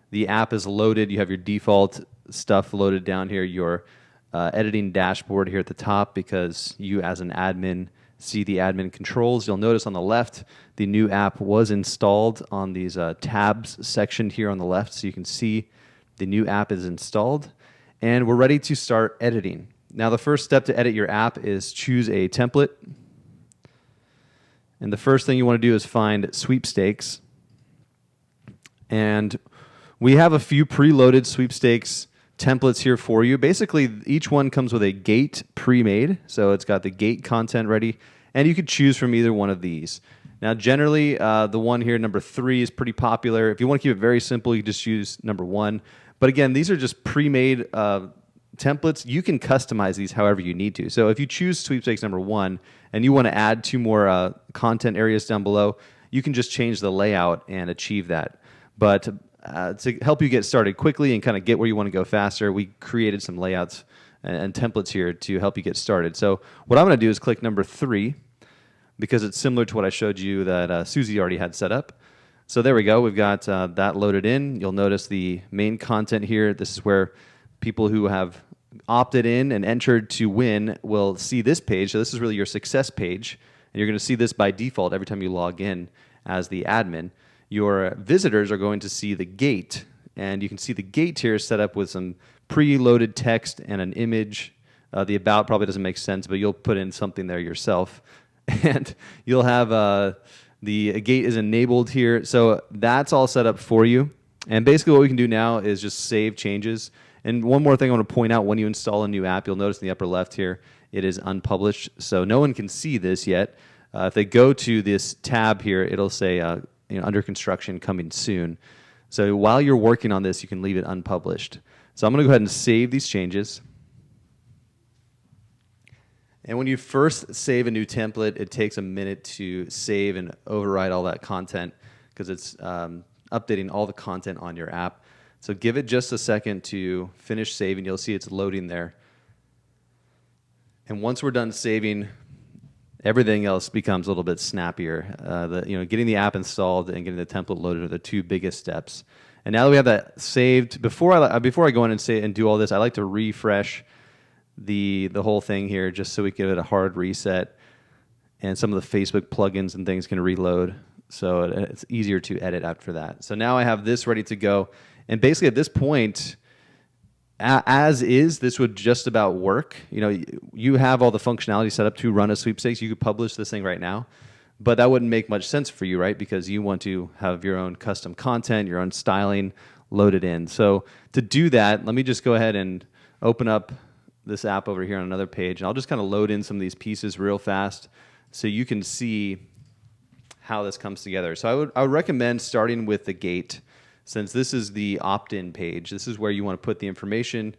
The app is loaded. You have your default stuff loaded down here, your editing dashboard here at the top, because you as an admin see the admin controls. You'll notice on the left, the new app was installed on these tabs section here on the left, so you can see the new app is installed. And we're ready to start editing. Now, the first step to edit your app is choose a template. And the first thing you want to do is find Sweepstakes. And we have a few preloaded sweepstakes templates here for you. Basically, each one comes with a gate pre-made, so it's got the gate content ready, and you could choose from either one of these. Now, generally, the one here, number 3, is pretty popular. If you want to keep it very simple, you just use number 1. But again, these are just pre-made templates. You can customize these however you need to. So if you choose sweepstakes number 1 and you want to add 2 more content areas down below, you can just change the layout and achieve that. But to help you get started quickly and kind of get where you want to go faster, we created some layouts and templates here to help you get started. So what I'm going to do is click number 3 because it's similar to what I showed you that Susie already had set up. So there we go. We've got that loaded in. You'll notice the main content here. This is where people who have opted in and entered to win will see this page. So this is really your success page. And you're going to see this by default every time you log in as the admin. Your visitors are going to see the gate, and you can see the gate here set up with some preloaded text and an image. The about probably doesn't make sense, but you'll put in something there yourself. And you'll have the gate is enabled here. So that's all set up for you. And basically what we can do now is just save changes. And one more thing I want to point out, when you install a new app, you'll notice in the upper left here, it is unpublished. So no one can see this yet. If they go to this tab here, it'll say under construction, coming soon. So while you're working on this, you can leave it unpublished. So I'm going to go ahead and save these changes. And when you first save a new template, it takes a minute to save and override all that content because it's updating all the content on your app. So give it just a second to finish saving. You'll see it's loading there. And once we're done saving, everything else becomes a little bit snappier. Getting the app installed and getting the template loaded are the two biggest steps. And now that we have that saved, before I go in and do all this, I like to refresh the whole thing here just so we can give it a hard reset, and some of the Facebook plugins and things can reload, so it's easier to edit after that. So now I have this ready to go, and basically at this point, as is, this would just about work. You have all the functionality set up to run a sweepstakes. You could publish this thing right now, but that wouldn't make much sense for you, right? Because you want to have your own custom content, your own styling loaded in. So to do that, let me just go ahead and open up this app over here on another page, and I'll just kind of load in some of these pieces real fast so you can see how this comes together. So I would recommend starting with the gate, since this is the opt-in page. This is where you want to put the information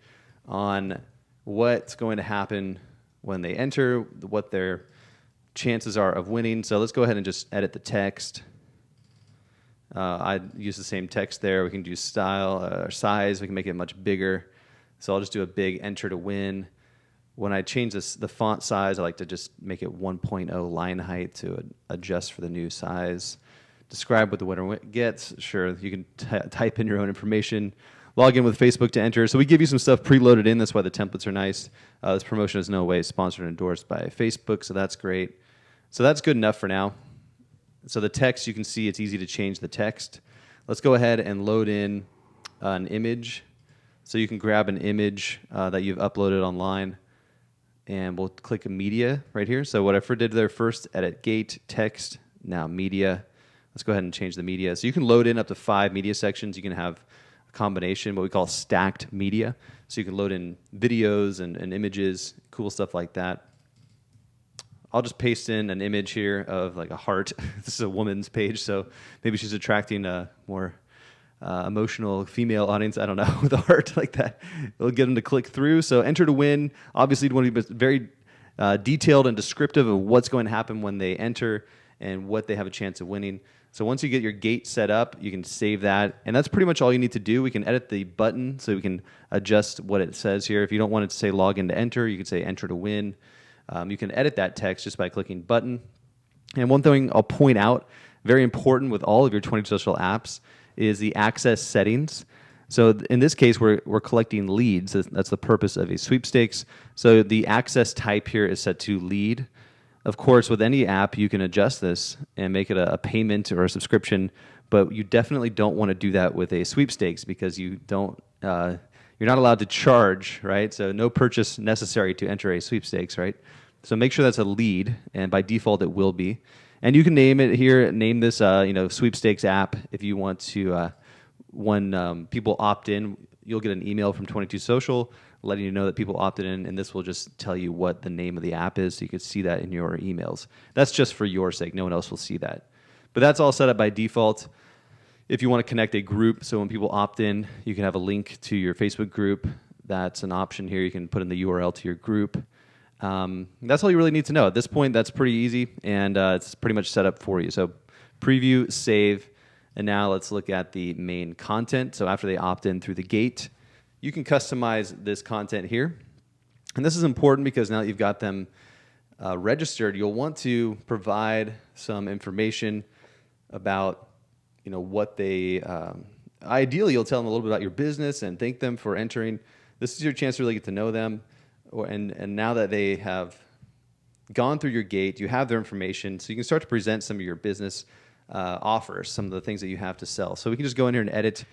on what's going to happen when they enter, what their chances are of winning. So let's go ahead and just edit the text. I use the same text there. We can do style or size. We can make it much bigger. So I'll just do a big enter to win. When I change the font size, I like to just make it 1.0 line height to adjust for the new size. Describe what the winner gets. Sure, you can type in your own information. Log in with Facebook to enter. So we give you some stuff preloaded in. That's why the templates are nice. This promotion is no way sponsored or endorsed by Facebook, so that's great. So that's good enough for now. So the text, you can see it's easy to change the text. Let's go ahead and load in an image. So you can grab an image that you've uploaded online, and we'll click media right here. So what I did there first, edit gate, text, now media. Let's go ahead and change the media. So you can load in up to 5 media sections. You can have a combination, what we call stacked media. So you can load in videos and images, cool stuff like that. I'll just paste in an image here of like a heart. This is a woman's page, so maybe she's attracting a more emotional female audience. I don't know, with a heart like that. It'll get them to click through. So enter to win. Obviously, you want to be very detailed and descriptive of what's going to happen when they enter and what they have a chance of winning. So once you get your gate set up, you can save that. And that's pretty much all you need to do. We can edit the button so we can adjust what it says here. If you don't want it to say log in to enter, you can say enter to win. You can edit that text just by clicking button. And one thing I'll point out, very important with all of your 20 social apps, is the access settings. So in this case, we're collecting leads. That's the purpose of a sweepstakes. So the access type here is set to lead. Of course, with any app, you can adjust this and make it a payment or a subscription, but you definitely don't want to do that with a sweepstakes because you're not allowed to charge, right? So no purchase necessary to enter a sweepstakes, right? So make sure that's a lead, and by default it will be. And you can name it here, name this sweepstakes app if you want to. When people opt in, you'll get an email from 22 Social letting you know that people opted in, and this will just tell you what the name of the app is, so you can see that in your emails. That's just for your sake. No one else will see that. But that's all set up by default. If you want to connect a group, so when people opt in, you can have a link to your Facebook group. That's an option here. You can put in the URL to your group. That's all you really need to know. At this point, that's pretty easy, and it's pretty much set up for you. So preview, save, and now let's look at the main content. So after they opt in through the gate, you can customize this content here. And this is important because now that you've got them registered, you'll want to provide some information about what they... ideally, you'll tell them a little bit about your business and thank them for entering. This is your chance to really get to know them. And now that they have gone through your gate, you have their information, so you can start to present some of your business offers, some of the things that you have to sell. So we can just go in here and edit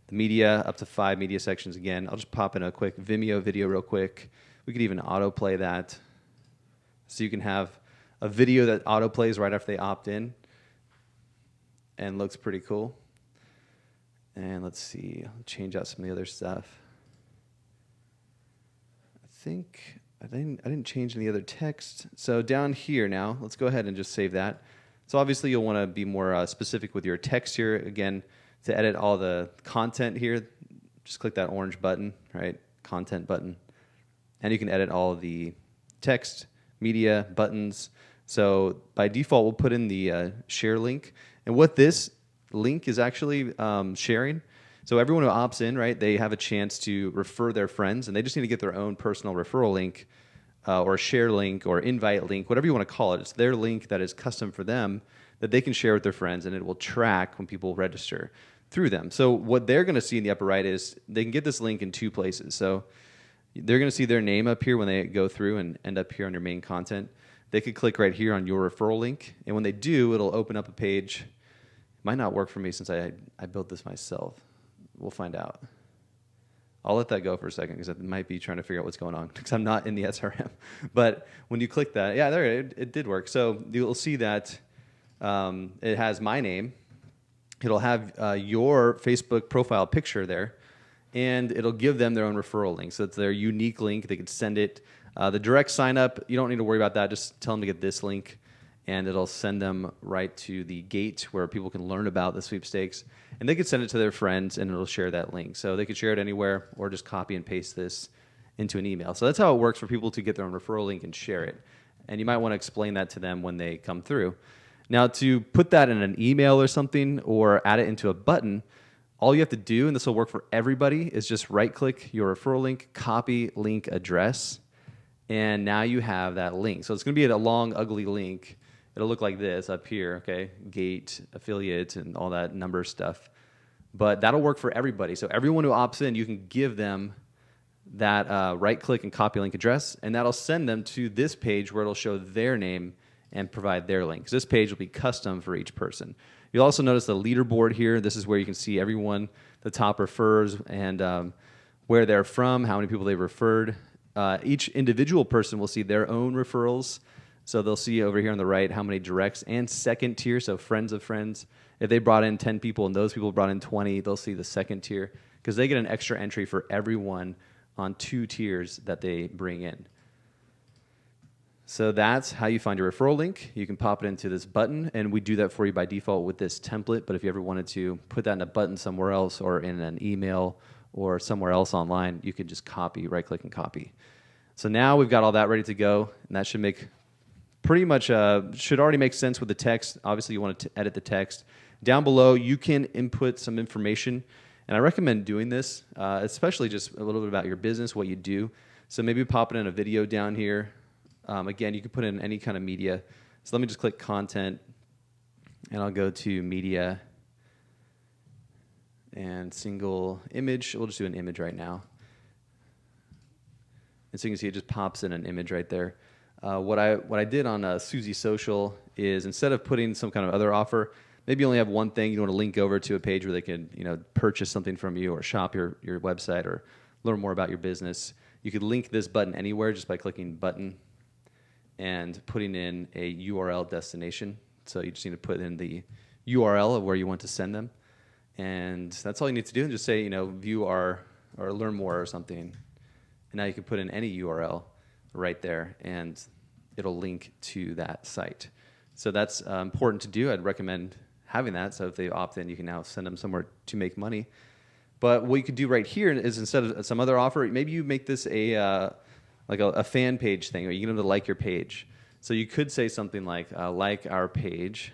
the media up to 5 media sections again. I'll just pop in a quick Vimeo video real quick. We could even autoplay that. So you can have a video that autoplays right after they opt in and looks pretty cool. And let's see, I'll change out some of the other stuff. I didn't change any other text. So down here now, let's go ahead and just save that. So obviously you'll want to be more specific with your text here. Again, to edit all the content here, just click that orange button, right? Content button. And you can edit all of the text, media, buttons. So by default, we'll put in the share link. And what this link is actually sharing, so everyone who opts in, right, they have a chance to refer their friends, and they just need to get their own personal referral link or share link or invite link, whatever you want to call it. It's their link that is custom for them that they can share with their friends, and it will track when people register through them. So what they're going to see in the upper right is they can get this link in two places. So they're going to see their name up here when they go through and end up here on your main content. They could click right here on your referral link, and when they do, it'll open up a page. It might not work for me since I built this myself. We'll find out. I'll let that go for a second because I might be trying to figure out what's going on because I'm not in the SRM. But when you click that, yeah, there it did work. So you'll see that it has my name. It'll have your Facebook profile picture there, and it'll give them their own referral link. So it's their unique link. They could send it. The direct sign up, you don't need to worry about that. Just tell them to get this link, and it'll send them right to the gate where people can learn about the sweepstakes. And they could send it to their friends, and it'll share that link. So they could share it anywhere or just copy and paste this into an email. So that's how it works for people to get their own referral link and share it. And you might want to explain that to them when they come through. Now, to put that in an email or something or add it into a button, all you have to do, and this will work for everybody, is just right-click your referral link, copy link address, and now you have that link. So it's going to be a long, ugly link. It'll look like this up here, okay? Gate, affiliate, and all that number stuff. But that'll work for everybody. So everyone who opts in, you can give them that right-click and copy link address, and that'll send them to this page where it'll show their name and provide their link. So this page will be custom for each person. You'll also notice the leaderboard here. This is where you can see everyone, the top refers, and where they're from, how many people they've referred. Each individual person will see their own referrals. So they'll see over here on the right how many directs and second tier, so friends of friends. If they brought in 10 people and those people brought in 20, they'll see the second tier because they get an extra entry for everyone on 2 tiers that they bring in. So that's how you find your referral link. You can pop it into this button, and we do that for you by default with this template. But if you ever wanted to put that in a button somewhere else or in an email or somewhere else online, you can just copy, right-click and copy. So now we've got all that ready to go, and that should make pretty much should already make sense with the text. Obviously, you want to edit the text. Down below, you can input some information, and I recommend doing this, especially just a little bit about your business, what you do. So maybe pop it in a video down here. Again, you can put in any kind of media. So let me just click content, and I'll go to media and single image. We'll just do an image right now. And so you can see it just pops in an image right there. What I did on Suzy Social is instead of putting some kind of other offer, maybe you only have one thing. You want to link over to a page where they can purchase something from you or shop your website or learn more about your business. You could link this button anywhere just by clicking button and putting in a URL destination. So you just need to put in the URL of where you want to send them. And that's all you need to do. And just say, view our, or learn more or something. And now you can put in any URL right there, and it'll link to that site. So that's important to do. I'd recommend having that. So if they opt in, you can now send them somewhere to make money. But what you could do right here is instead of some other offer, maybe you make this a fan page thing, or you get them to like your page. So you could say something like our page,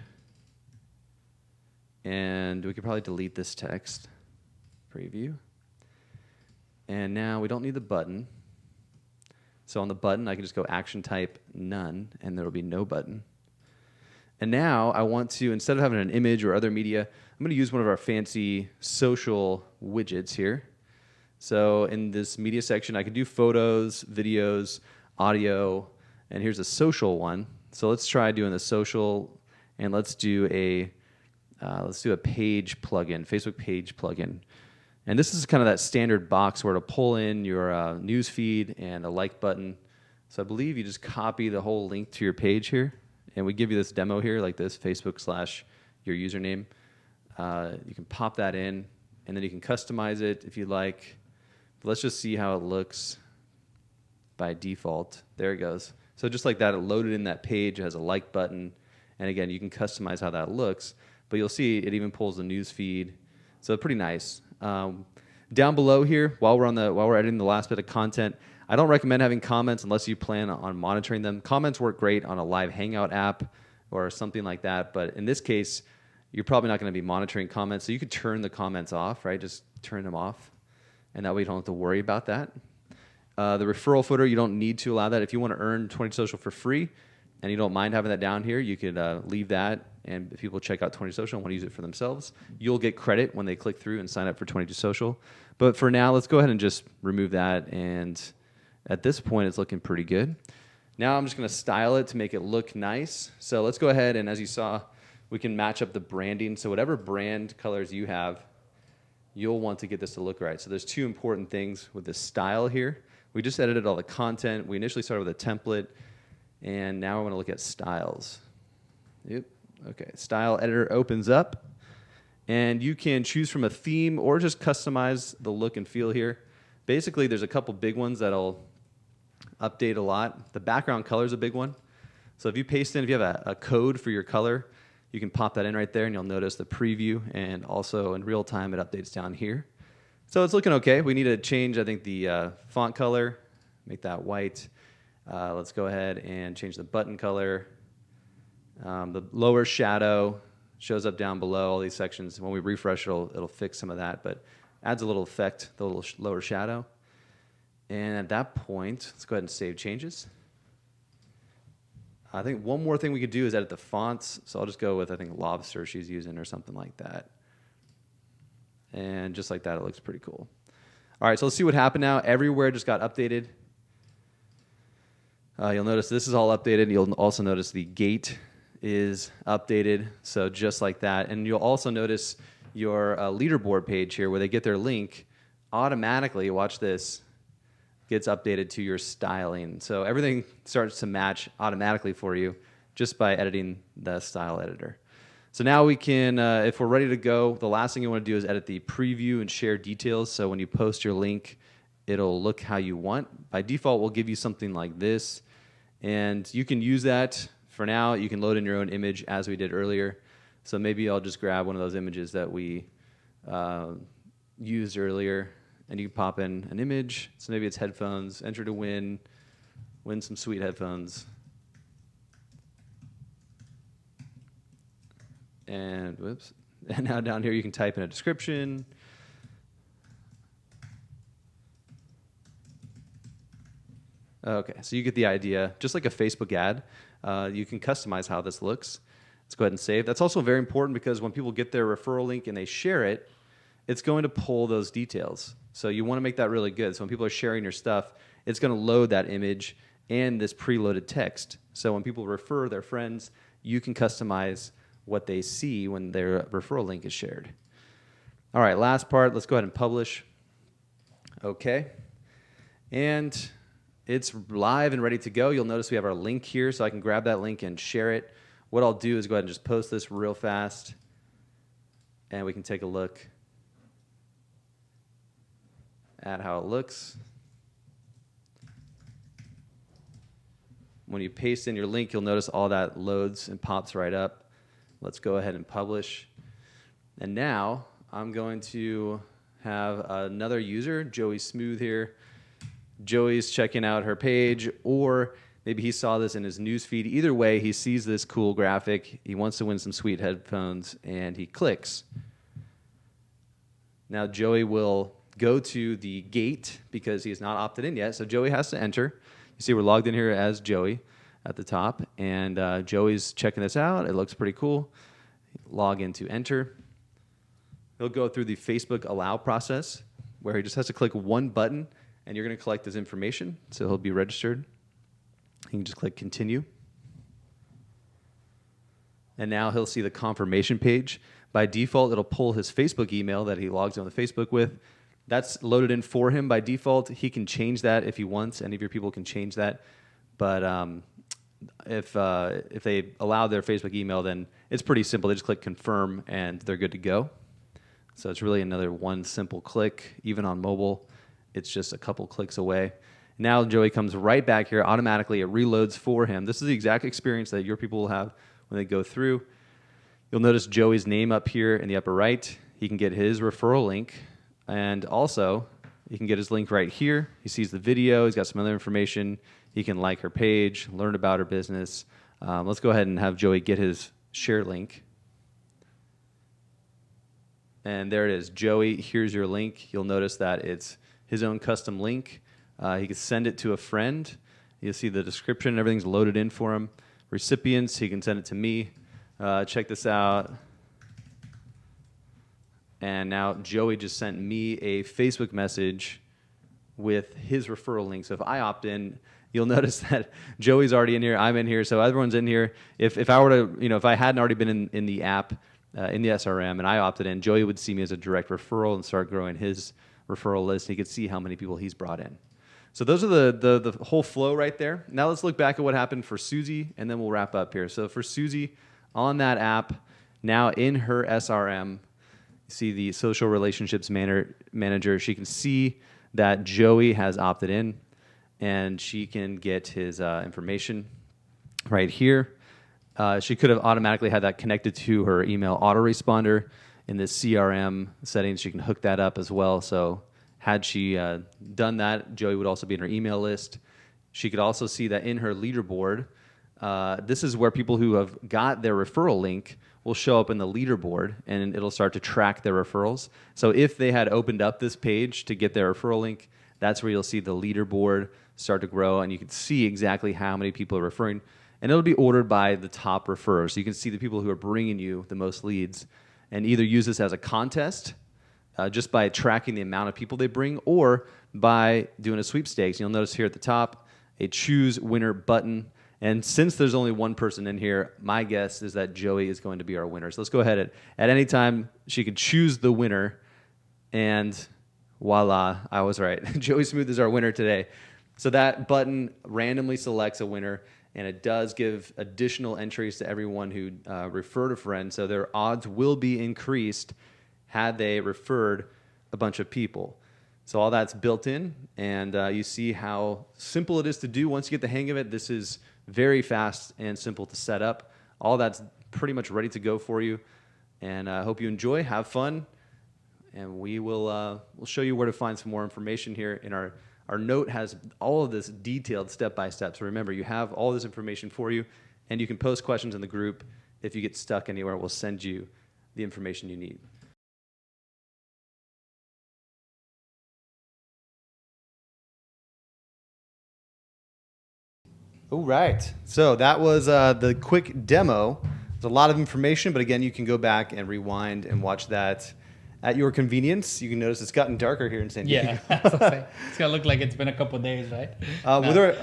and we could probably delete this text, preview. And now we don't need the button. So on the button, I can just go action type none, and there will be no button. And now I want to, instead of having an image or other media, I'm going to use one of our fancy social widgets here. So in this media section, I could do photos, videos, audio, and here's a social one. So let's try doing the social, and let's do a page plugin, Facebook page plugin. And this is kind of that standard box where to pull in your news feed and a like button. So I believe you just copy the whole link to your page here, and we give you this demo here, like this, Facebook/your username. You can pop that in, and then you can customize it if you like. But let's just see how it looks by default. There it goes. So just like that, it loaded in that page. It has a like button. And again, you can customize how that looks. But you'll see it even pulls the news feed. So pretty nice. Down below here, while we're editing the last bit of content, I don't recommend having comments unless you plan on monitoring them. Comments work great on a live Hangout app or something like that, but in this case, you're probably not going to be monitoring comments, so you could turn the comments off, right? Just turn them off, and that way you don't have to worry about that. The referral footer, you don't need to allow that. If you want to earn 20 Social for free and you don't mind having that down here, you could leave that, and if people check out 20 Social and want to use it for themselves, you'll get credit when they click through and sign up for 22 Social. But for now, let's go ahead and just remove that, and at this point, it's looking pretty good. Now I'm just going to style it to make it look nice. So let's go ahead, and as you saw, we can match up the branding. So whatever brand colors you have, you'll want to get this to look right. So there's two important things with the style here. We just edited all the content. We initially started with a template, and now I want to look at styles. Yep. Okay. Style editor opens up, and you can choose from a theme or just customize the look and feel here. Basically, there's a couple big ones that'll update a lot. The background color is a big one. So if you paste in, if you have a code for your color, you can pop that in right there, and you'll notice the preview, and also in real time, it updates down here. So it's looking okay. We need to change, I think, the font color, make that white. Let's go ahead and change the button color. The lower shadow shows up down below all these sections. When we refresh, it'll fix some of that, but adds a little effect, the little lower shadow. And at that point, let's go ahead and save changes. I think one more thing we could do is edit the fonts. So I'll just go with, I think, Lobster she's using or something like that. And just like that, it looks pretty cool. All right, so let's see what happened now. Everywhere just got updated. You'll notice this is all updated. You'll also notice the gate is updated, so just like that. And you'll also notice your leaderboard page here where they get their link automatically, watch this, gets updated to your styling. So everything starts to match automatically for you just by editing the style editor. So now we can, if we're ready to go, the last thing you want to do is edit the preview and share details. So when you post your link, it'll look how you want. By default, we'll give you something like this. And you can use that for now. You can load in your own image as we did earlier. So maybe I'll just grab one of those images that we used earlier, and you can pop in an image. So maybe it's headphones, enter to win some sweet headphones. And whoops. And now down here you can type in a description. Okay, so you get the idea. Just like a Facebook ad, you can customize how this looks. Let's go ahead and save. That's also very important because when people get their referral link and they share it, it's going to pull those details. So you want to make that really good. So when people are sharing your stuff, it's going to load that image and this preloaded text. So when people refer their friends, you can customize what they see when their referral link is shared. All right, last part. Let's go ahead and publish. Okay. And it's live and ready to go. You'll notice we have our link here, so I can grab that link and share it. What I'll do is go ahead and just post this real fast, and we can take a look at how it looks. When you paste in your link, you'll notice all that loads and pops right up. Let's go ahead and publish. And now I'm going to have another user, Joey Smooth here. Joey's checking out her page, or maybe he saw this in his newsfeed. Either way, he sees this cool graphic. He wants to win some sweet headphones, and he clicks. Now Joey will go to the gate because he's not opted in yet, so Joey has to enter. You see we're logged in here as Joey at the top, and Joey's checking this out. It looks pretty cool. Log in to enter. He'll go through the Facebook allow process where he just has to click one button, and you're going to collect his information, so he'll be registered. You can just click continue. And now he'll see the confirmation page. By default, it'll pull his Facebook email that he logs on the Facebook with. That's loaded in for him by default. He can change that if he wants. Any of your people can change that. But if they allow their Facebook email, then it's pretty simple. They just click confirm, and they're good to go. So it's really another one simple click. Even on mobile, it's just a couple clicks away. Now Joey comes right back here. Automatically, it reloads for him. This is the exact experience that your people will have when they go through. You'll notice Joey's name up here in the upper right. He can get his referral link And also, you can get his link right here. He sees the video. He's got some other information. He can like her page, learn about her business. Let's go ahead and have Joey get his share link. And there it is. Joey, here's your link. You'll notice that it's his own custom link. He can send it to a friend. You'll see the description. Everything's loaded in for him. Recipients, he can send it to me. Check this out. And now Joey just sent me a Facebook message with his referral link. So if I opt in, you'll notice that Joey's already in here. I'm in here. So everyone's in here. If I were to, if I hadn't already been in the app, in the SRM, and I opted in, Joey would see me as a direct referral and start growing his referral list. He could see how many people he's brought in. So those are the whole flow right there. Now let's look back at what happened for Susie, and then we'll wrap up here. So for Susie, on that app, now in her SRM, you see the social relationships manager. She can see that Joey has opted in, and she can get his information right here. She could have automatically had that connected to her email autoresponder in the CRM settings. She can hook that up as well. So had she done that, Joey would also be in her email list. She could also see that in her leaderboard, this is where people who have got their referral link will show up in the leaderboard, and it'll start to track their referrals. So if they had opened up this page to get their referral link, that's where you'll see the leaderboard start to grow, and you can see exactly how many people are referring. And it'll be ordered by the top referrers. So you can see the people who are bringing you the most leads and either use this as a contest just by tracking the amount of people they bring, or by doing a sweepstakes. You'll notice here at the top a choose winner button. And since there's only one person in here, my guess is that Joey is going to be our winner. So let's go ahead. At any time, she could choose the winner. And voila, I was right. Joey Smooth is our winner today. So that button randomly selects a winner. And it does give additional entries to everyone who referred a friend. So their odds will be increased had they referred a bunch of people. So all that's built in. And you see how simple it is to do. Once you get the hang of it, this is very fast and simple to set up. All that's pretty much ready to go for you. And I hope you enjoy. Have fun. And we'll show you where to find some more information here in our note has all of this detailed step-by-step. So remember, you have all this information for you, and you can post questions in the group. If you get stuck anywhere, we'll send you the information you need. All right. So that was the quick demo. There's a lot of information, but again, you can go back and rewind and watch that at your convenience. You can notice it's gotten darker here in San Diego. Yeah, it's gonna look like it's been a couple of days, right?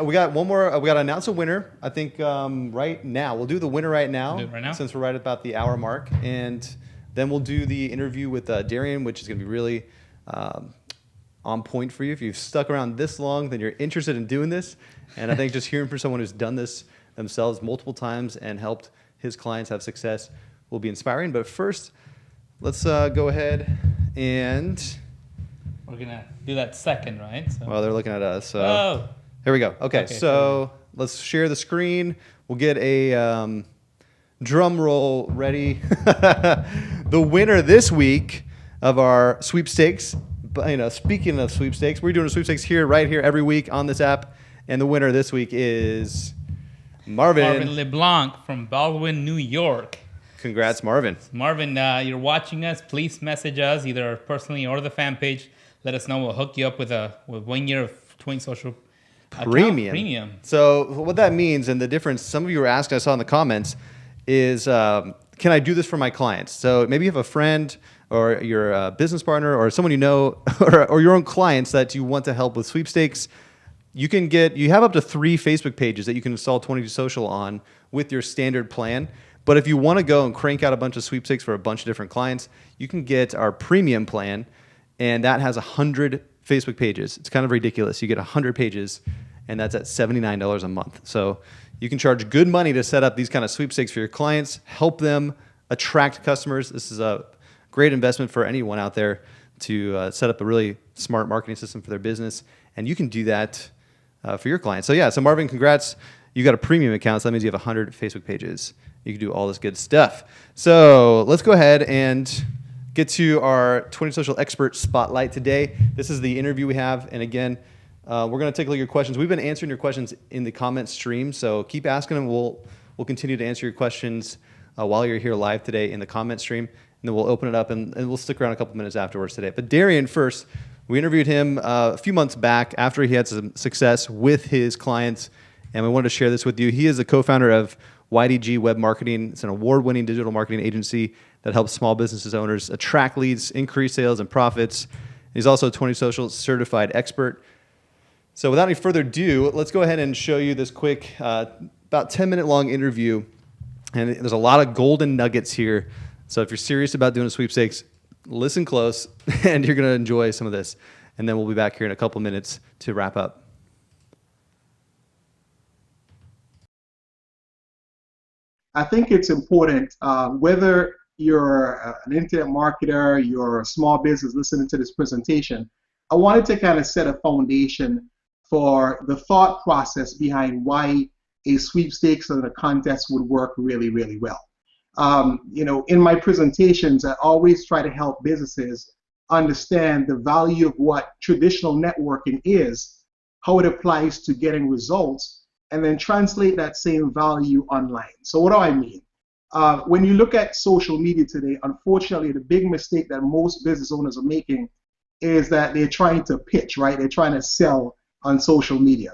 We got one more. We got to announce a winner. I think right now we'll do the winner right now, since we're right about the hour mark, and then we'll do the interview with Darian, which is gonna be really on point for you. If you've stuck around this long, then you're interested in doing this. And I think just hearing from someone who's done this themselves multiple times and helped his clients have success will be inspiring. But first, let's go ahead and... We're going to do that second, right? So. Well, they're looking at us. So here we go. Okay, so let's share the screen. We'll get a drum roll ready. The winner this week of our sweepstakes, speaking of sweepstakes, we're doing a sweepstakes right here every week on this app. And the winner this week is Marvin LeBlanc from Baldwin, New York. Congrats, Marvin. Marvin, you're watching us. Please message us either personally or the fan page. Let us know. We'll hook you up with 1 year of Twin Social Premium. So what that means, and the difference, some of you were asking, I saw in the comments, is can I do this for my clients? So maybe you have a friend or your business partner or someone you know or your own clients that you want to help with sweepstakes. You have up to 3 Facebook pages that you can install 22 Social on with your standard plan. But if you want to go and crank out a bunch of sweepstakes for a bunch of different clients, you can get our premium plan, and that has 100 Facebook pages. It's kind of ridiculous. You get 100 pages, and that's at $79 a month. So you can charge good money to set up these kind of sweepstakes for your clients, help them attract customers. This is a great investment for anyone out there to set up a really smart marketing system for their business, and you can do that for your clients. So Marvin, congrats. You got a premium account, so that means you have 100 Facebook pages. You can do all this good stuff. So let's go ahead and get to our 20 Social Expert Spotlight today. This is the interview we have. And again, we're going to take a look at your questions. We've been answering your questions in the comment stream, so keep asking them. We'll continue to answer your questions while you're here live today in the comment stream. And then we'll open it up and we'll stick around a couple minutes afterwards today. But Darian first, we interviewed him a few months back after he had some success with his clients, and we wanted to share this with you. He is the co-founder of YDG Web Marketing. It's an award-winning digital marketing agency that helps small businesses owners attract leads, increase sales and profits. He's also a 20 Social certified expert. So without any further ado, let's go ahead and show you this quick, about 10-minute long interview. And there's a lot of golden nuggets here. So if you're serious about doing a sweepstakes, listen close, and you're going to enjoy some of this. And then we'll be back here in a couple minutes to wrap up. I think it's important, whether you're an internet marketer, you're a small business listening to this presentation, I wanted to kind of set a foundation for the thought process behind why a sweepstakes or a contest would work really, really well. In my presentations, I always try to help businesses understand the value of what traditional networking is, how it applies to getting results, and then translate that same value online. So what do I mean? When you look at social media today, unfortunately, the big mistake that most business owners are making is that they're trying to pitch, right? They're trying to sell on social media.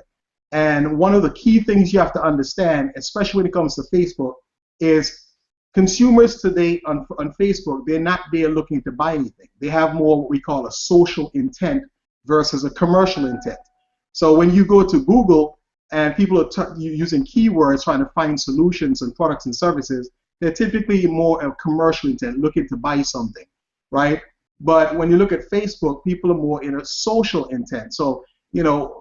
And one of the key things you have to understand, especially when it comes to Facebook, is consumers today on Facebook, they're not there looking to buy anything. They have more what we call a social intent versus a commercial intent. So when you go to Google and people are using keywords trying to find solutions and products and services, they're typically more of commercial intent, looking to buy something, right? But when you look at Facebook, people are more in a social intent. So,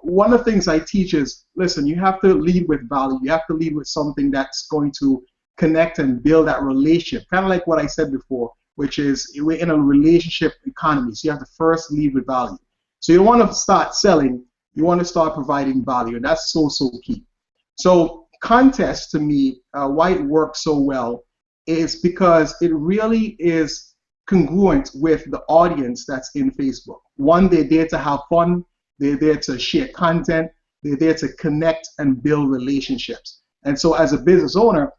one of the things I teach is, listen, you have to lead with value. You have to lead with something that's going to connect and build that relationship. Kind of like what I said before, which is we're in a relationship economy. So you have to first lead with value. So you don't want to start selling. You want to start providing value. And that's so key. So contests, to me, why it works so well is because it really is congruent with the audience that's in Facebook. One, they're there to have fun. They're there to share content. They're there to connect and build relationships. And so as a business owner,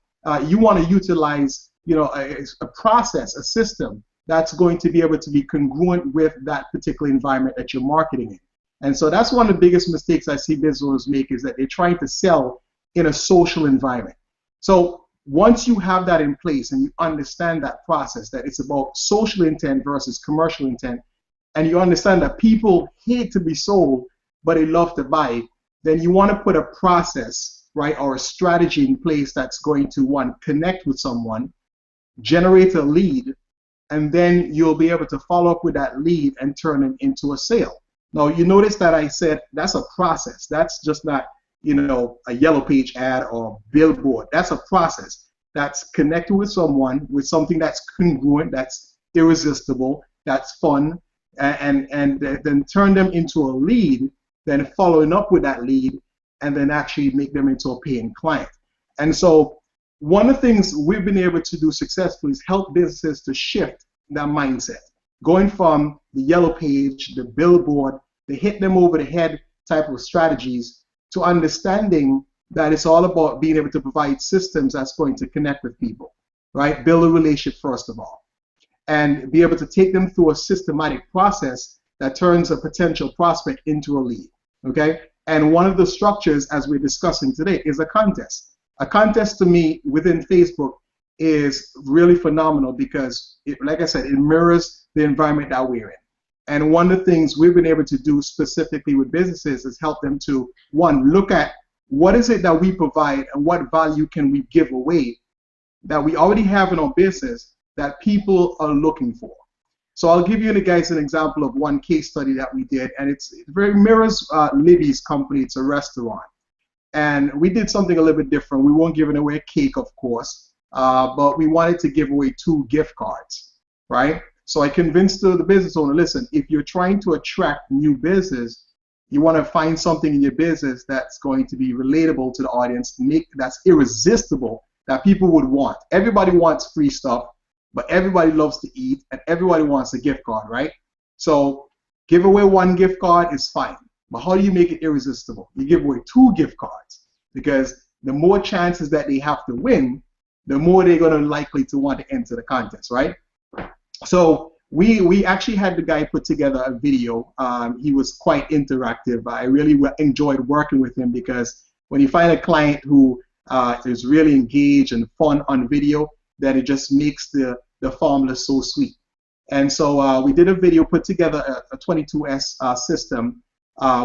you want to utilize, a process, a system that's going to be able to be congruent with that particular environment that you're marketing in. And so that's one of the biggest mistakes I see business owners make, is that they're trying to sell in a social environment. So once you have that in place and you understand that process, that it's about social intent versus commercial intent, and you understand that people hate to be sold, but they love to buy, then you want to put a process, right, or a strategy in place that's going to, one, connect with someone, generate a lead, and then you'll be able to follow up with that lead and turn it into a sale. Now, you notice that I said that's a process. That's just not, a yellow page ad or billboard. That's a process that's connected with someone with something that's congruent, that's irresistible, that's fun, and then turn them into a lead, then following up with that lead, and then actually make them into a paying client. And so one of the things we've been able to do successfully is help businesses to shift that mindset, going from the yellow page, the billboard, the hit them over the head type of strategies, to understanding that it's all about being able to provide systems that's going to connect with people, right? Build a relationship first of all, and be able to take them through a systematic process that turns a potential prospect into a lead, okay? And one of the structures, as we're discussing today, is a contest. A contest, to me, within Facebook is really phenomenal because, like I said, it mirrors the environment that we're in. And one of the things we've been able to do specifically with businesses is help them to, one, look at what is it that we provide and what value can we give away that we already have in our business that people are looking for. So I'll give you guys an example of one case study that we did, and it very mirrors Libby's company. It's a restaurant. And we did something a little bit different. We weren't giving away a cake, of course, but we wanted to give away 2 gift cards, right? So I convinced the business owner, listen, if you're trying to attract new business, you want to find something in your business that's going to be relatable to the audience, that's irresistible, that people would want. Everybody wants free stuff. but everybody loves to eat and everybody wants a gift card, right? So give away one gift card is fine, but how do you make it irresistible? You give away 2 gift cards, because the more chances that they have to win, the more they're going to likely to want to enter the contest, right? So we actually had the guy put together a video. He was quite interactive. I really enjoyed working with him, because when you find a client who is really engaged and fun on video, that it just makes the formula so sweet. And so we did a video, put together a 22S system.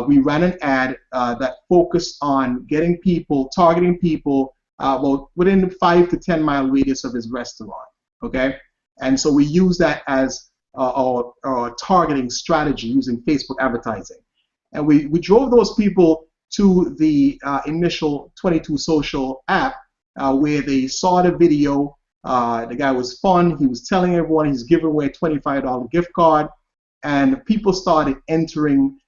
We ran an ad that focused on getting people, targeting people well, within the 5 to 10 mile radius of his restaurant. Okay, and so we use that as our targeting strategy using Facebook advertising, and we drove those people to the initial 22 Social app where they saw the video. The guy was fun. He was telling everyone he's giving away a $25 gift card, and people started entering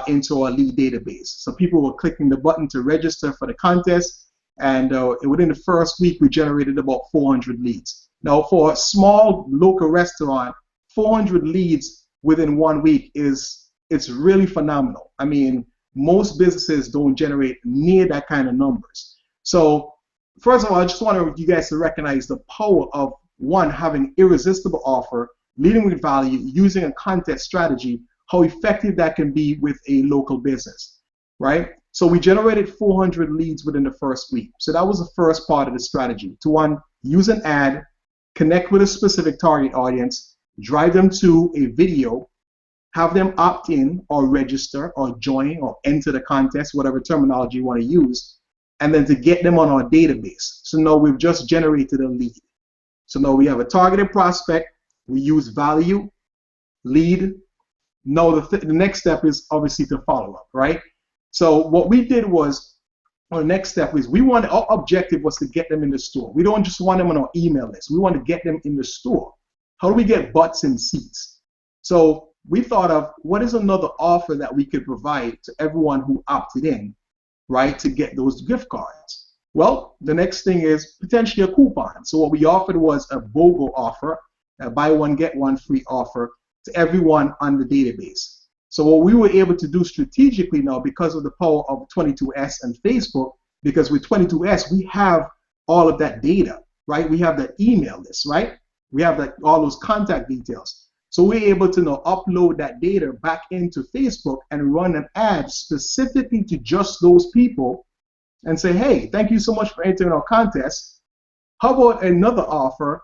into our lead database. So people were clicking the button to register for the contest, and within the first week we generated about 400 leads. Now, for a small local restaurant, 400 leads within 1 week it's really phenomenal. I mean, most businesses don't generate near that kind of numbers. So first of all, I just want you guys to recognize the power of, one, having irresistible offer, leading with value, using a contest strategy, how effective that can be with a local business, right? So we generated 400 leads within the first week. So that was the first part of the strategy, to, one, use an ad, connect with a specific target audience, drive them to a video, have them opt in or register or join or enter the contest, whatever terminology you want to use, and then to get them on our database. So now we've just generated a lead. So now we have a targeted prospect, we use value, lead. Now the next step is obviously to follow up, right? So what we did was, our next step is, our objective was to get them in the store. We don't just want them on our email list. We want to get them in the store. How do we get butts in seats? So we thought of, what is another offer that we could provide to everyone who opted in, right, to get those gift cards? Well, the next thing is potentially a coupon. So what we offered was a BOGO offer, a buy one, get one free offer to everyone on the database. So what we were able to do strategically now, because of the power of 22S and Facebook, because with 22S, we have all of that data, right? We have that email list, right? We have all those contact details. So we're able to now upload that data back into Facebook and run an ad specifically to just those people and say, hey, thank you so much for entering our contest. How about another offer,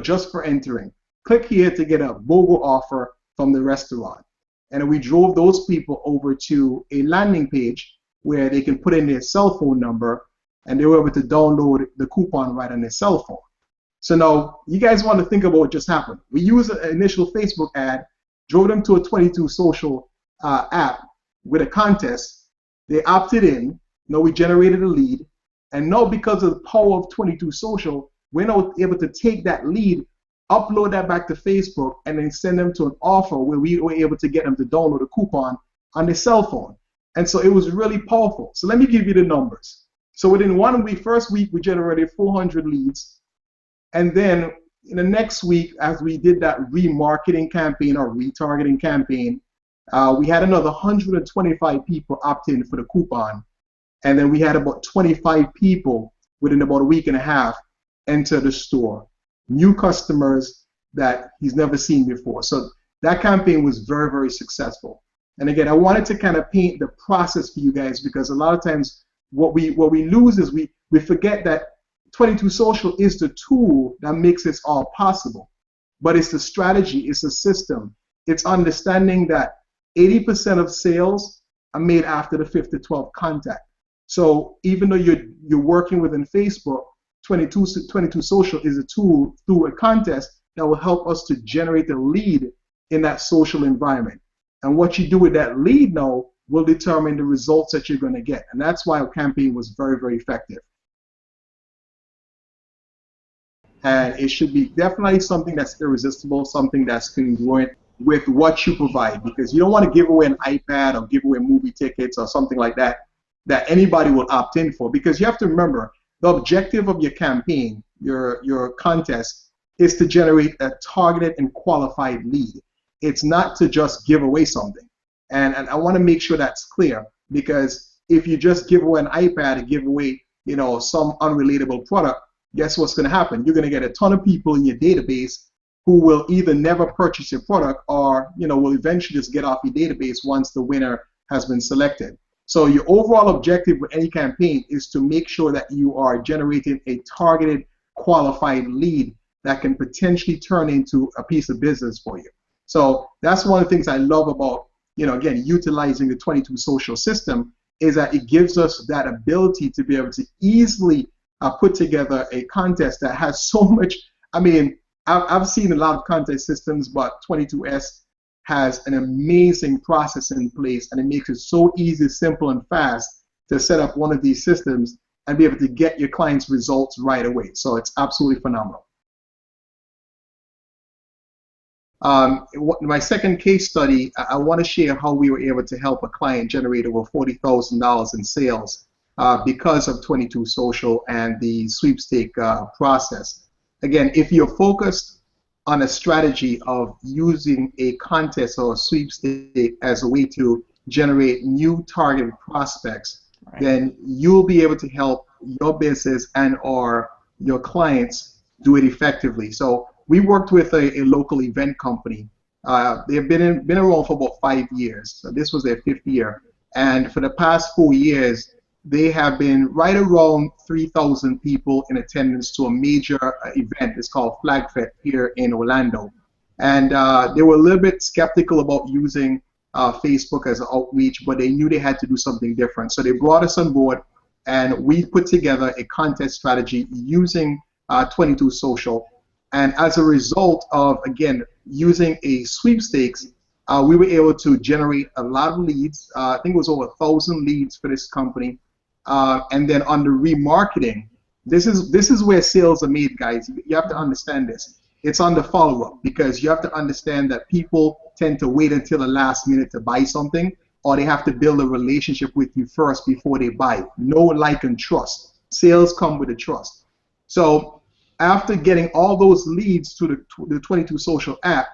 just for entering? Click here to get a BOGO offer from the restaurant. And we drove those people over to a landing page where they can put in their cell phone number, and they were able to download the coupon right on their cell phone. So now you guys want to think about what just happened. We used an initial Facebook ad, drove them to a 22 Social app with a contest. They opted in. Now we generated a lead. And now, because of the power of 22 Social, we're now able to take that lead, upload that back to Facebook, and then send them to an offer where we were able to get them to download a coupon on their cell phone. And so it was really powerful. So let me give you the numbers. So within 1 week, first week, we generated 400 leads. And then in the next week, as we did that remarketing campaign or retargeting campaign, we had another 125 people opt in for the coupon. And then we had about 25 people within about a week and a half enter the store. New customers that he's never seen before. So that campaign was very, very successful. And again, I wanted to kind of paint the process for you guys, because a lot of times what we lose is we forget that 22 Social is the tool that makes this all possible. But it's the strategy, it's the system. It's understanding that 80% of sales are made after the 5th to 12th contact. So even though you're working within Facebook, 22 Social is a tool through a contest that will help us to generate a lead in that social environment. And what you do with that lead now will determine the results that you're going to get. And that's why our campaign was very, very effective. And it should be definitely something that's irresistible, something that's congruent with what you provide, because you don't want to give away an iPad or give away movie tickets or something like that anybody will opt in for, because you have to remember, the objective of your campaign, your contest, is to generate a targeted and qualified lead. It's not to just give away something. And I want to make sure that's clear, because if you just give away an iPad and give away, some unrelatable product, guess what's going to happen? You're going to get a ton of people in your database who will either never purchase your product or, will eventually just get off your database once the winner has been selected. So your overall objective with any campaign is to make sure that you are generating a targeted, qualified lead that can potentially turn into a piece of business for you. So that's one of the things I love about, again, utilizing the 22 social system, is that it gives us that ability to be able to easily put together a contest that has so much. I mean, I've seen a lot of contest systems, but 22S has an amazing process in place, and it makes it so easy, simple, and fast to set up one of these systems and be able to get your clients results right away. So it's absolutely phenomenal. My second case study, I want to share how we were able to help a client generate over $40,000 in sales because of 22 Social and the sweepstake process. Again, if you're focused on a strategy of using a contest or a sweepstake as a way to generate new targeted prospects, right, then you'll be able to help your business and or your clients do it effectively. So we worked with a local event company. They've been around for about 5 years. So this was their 5th year. And for the past 4 years, they have been right around 3,000 people in attendance to a major event. It's called Flag Fest here in Orlando. And they were a little bit skeptical about using Facebook as an outreach, but they knew they had to do something different. So they brought us on board, and we put together a contest strategy using 22 Social. And as a result of, again, using a sweepstakes, we were able to generate a lot of leads. I think it was over 1,000 leads for this company. And then on the remarketing, this is where sales are made, guys. You have to understand this. It's on the follow-up, because you have to understand that people tend to wait until the last minute to buy something, or they have to build a relationship with you first before they buy. Know, like, and trust. Sales come with a trust. So after getting all those leads to the 22 Social app,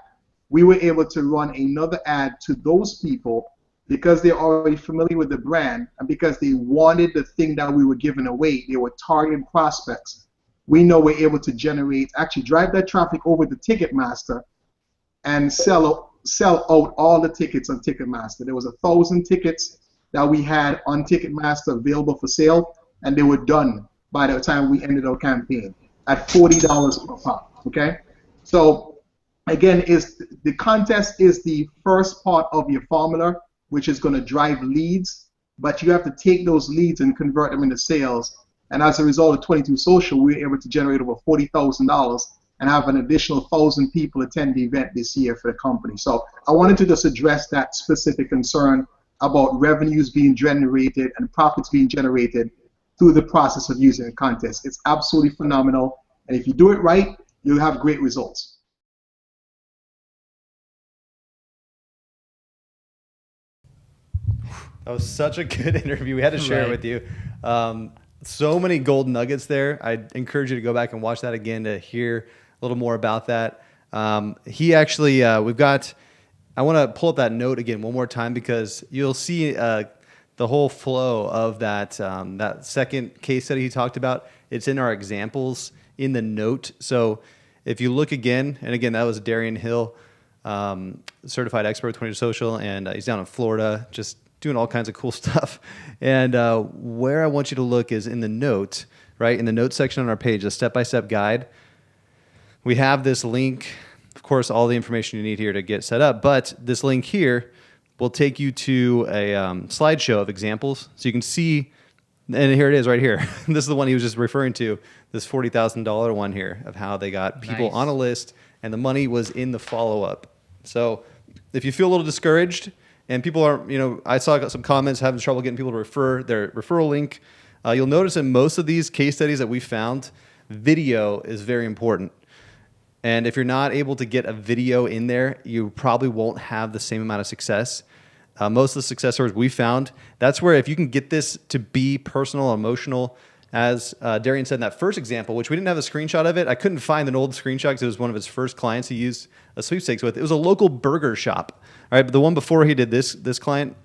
we were able to run another ad to those people because they're already familiar with the brand, and because they wanted the thing that we were giving away. They were targeted prospects. We know we're able to actually drive that traffic over to Ticketmaster and sell out all the tickets on Ticketmaster. There was 1,000 tickets that we had on Ticketmaster available for sale, and they were done by the time we ended our campaign at $40 per pop. Okay, so again, the contest is the first part of your formula, which is going to drive leads, but you have to take those leads and convert them into sales. And as a result of 22 Social, we were able to generate over $40,000 and have an additional 1,000 people attend the event this year for the company. So I wanted to just address that specific concern about revenues being generated and profits being generated through the process of using a contest. It's absolutely phenomenal, and if you do it right, you'll have great results. That was such a good interview. We had to share it with you. So many gold nuggets there. I encourage you to go back and watch that again to hear a little more about that. He actually, I want to pull up that note again one more time, because you'll see the whole flow of that that second case study he talked about. It's in our examples in the note. So if you look again, and again, that was Darian Hill, certified expert with 22 Social, and he's down in Florida, just doing all kinds of cool stuff. And where I want you to look is in the note, right? In the note section on our page, the step-by-step guide. We have this link, of course, all the information you need here to get set up, but this link here will take you to a slideshow of examples. So you can see, and here it is right here. This is the one he was just referring to, this $40,000 one here, of how they got people on a list, and the money was in the follow-up. So if you feel a little discouraged, and people are, I saw some comments having trouble getting people to refer their referral link. You'll notice in most of these case studies that we found, video is very important. And if you're not able to get a video in there, you probably won't have the same amount of success. Most of the success stories we found, that's where if you can get this to be personal, emotional, as Darian said in that first example, which we didn't have a screenshot of it. I couldn't find an old screenshot because it was one of his first clients he used a sweepstakes with. It was a local burger shop, all right? But the one before he did this client,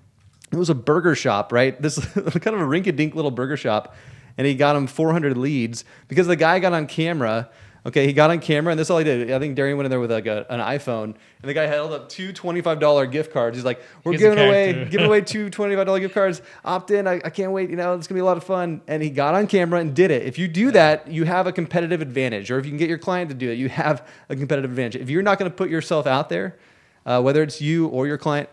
it was a burger shop, right? This kind of a rinky-dink little burger shop, and he got him 400 leads because the guy got on camera. Okay, he got on camera, and this is all he did. I think Darian went in there with like an iPhone, and the guy held up two $25 gift cards. He's like, "We're giving away two $25 gift cards. Opt in. I can't wait. You know, it's gonna be a lot of fun." And he got on camera and did it. If you do that, you have a competitive advantage. Or if you can get your client to do it, you have a competitive advantage. If you're not going to put yourself out there, whether it's you or your client,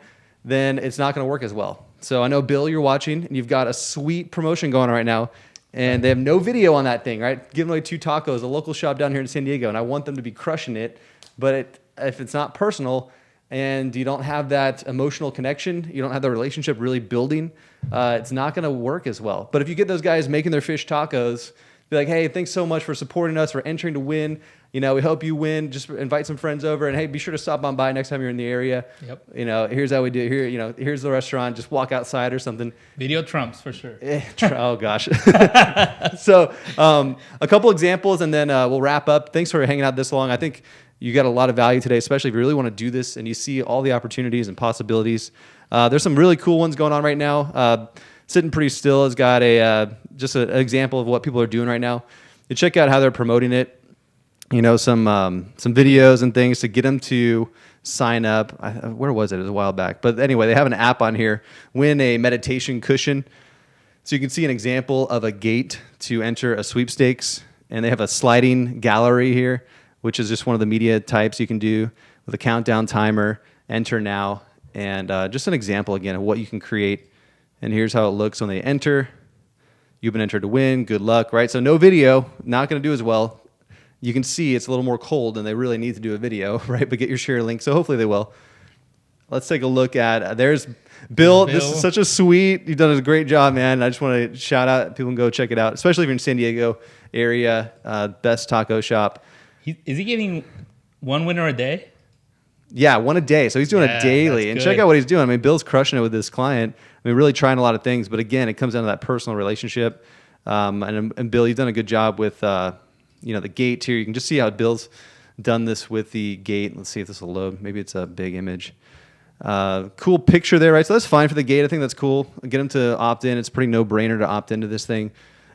then it's not going to work as well. So I know, Bill, you're watching, and you've got a sweet promotion going on right now. And they have no video on that thing, right? Giving away 2 tacos, a local shop down here in San Diego, and I want them to be crushing it. But if it's not personal and you don't have that emotional connection, you don't have the relationship really building, it's not going to work as well. But if you get those guys making their fish tacos, be like, "Hey, thanks so much for supporting us. We're entering to win. You know, we hope you win. Just invite some friends over, and hey, be sure to stop on by next time you're in the area. Yep. You know, here's how we do it. Here, you know, here's the restaurant. Just walk outside or something." Video trumps for sure. Oh gosh. So a couple examples, and then we'll wrap up. Thanks for hanging out this long. I think you got a lot of value today, especially if you really want to do this and you see all the opportunities and possibilities. There's some really cool ones going on right now. Sitting Pretty Still has got just an example of what people are doing right now. You check out how they're promoting it. You know, some videos and things to get them to sign up. Where was it? It was a while back. But anyway, they have an app on here. Win a meditation cushion. So you can see an example of a gate to enter a sweepstakes. And they have a sliding gallery here, which is just one of the media types you can do with a countdown timer. Enter now. And just an example, again, of what you can create. And here's how it looks when they enter. You've been entered to win. Good luck, right? So no video. Not going to do as well. You can see it's a little more cold and they really need to do a video, right? But get your share link. So hopefully they will. Let's take a look at, there's Bill. This is such a sweet, you've done a great job, man. I just want to shout out, people can go check it out, especially if you're in San Diego area, best taco shop. Is he giving one winner a day? Yeah, one a day. So he's doing it daily. And check out what he's doing. I mean, Bill's crushing it with this client. I mean, really trying a lot of things. But again, it comes down to that personal relationship. And Bill, you've done a good job with, the gate here. You can just see how Bill's done this with the gate. Let's see if this will load. Maybe it's a big image. Cool picture there, right? So that's fine for the gate. I think that's cool. Get them to opt in. It's a pretty no-brainer to opt into this thing.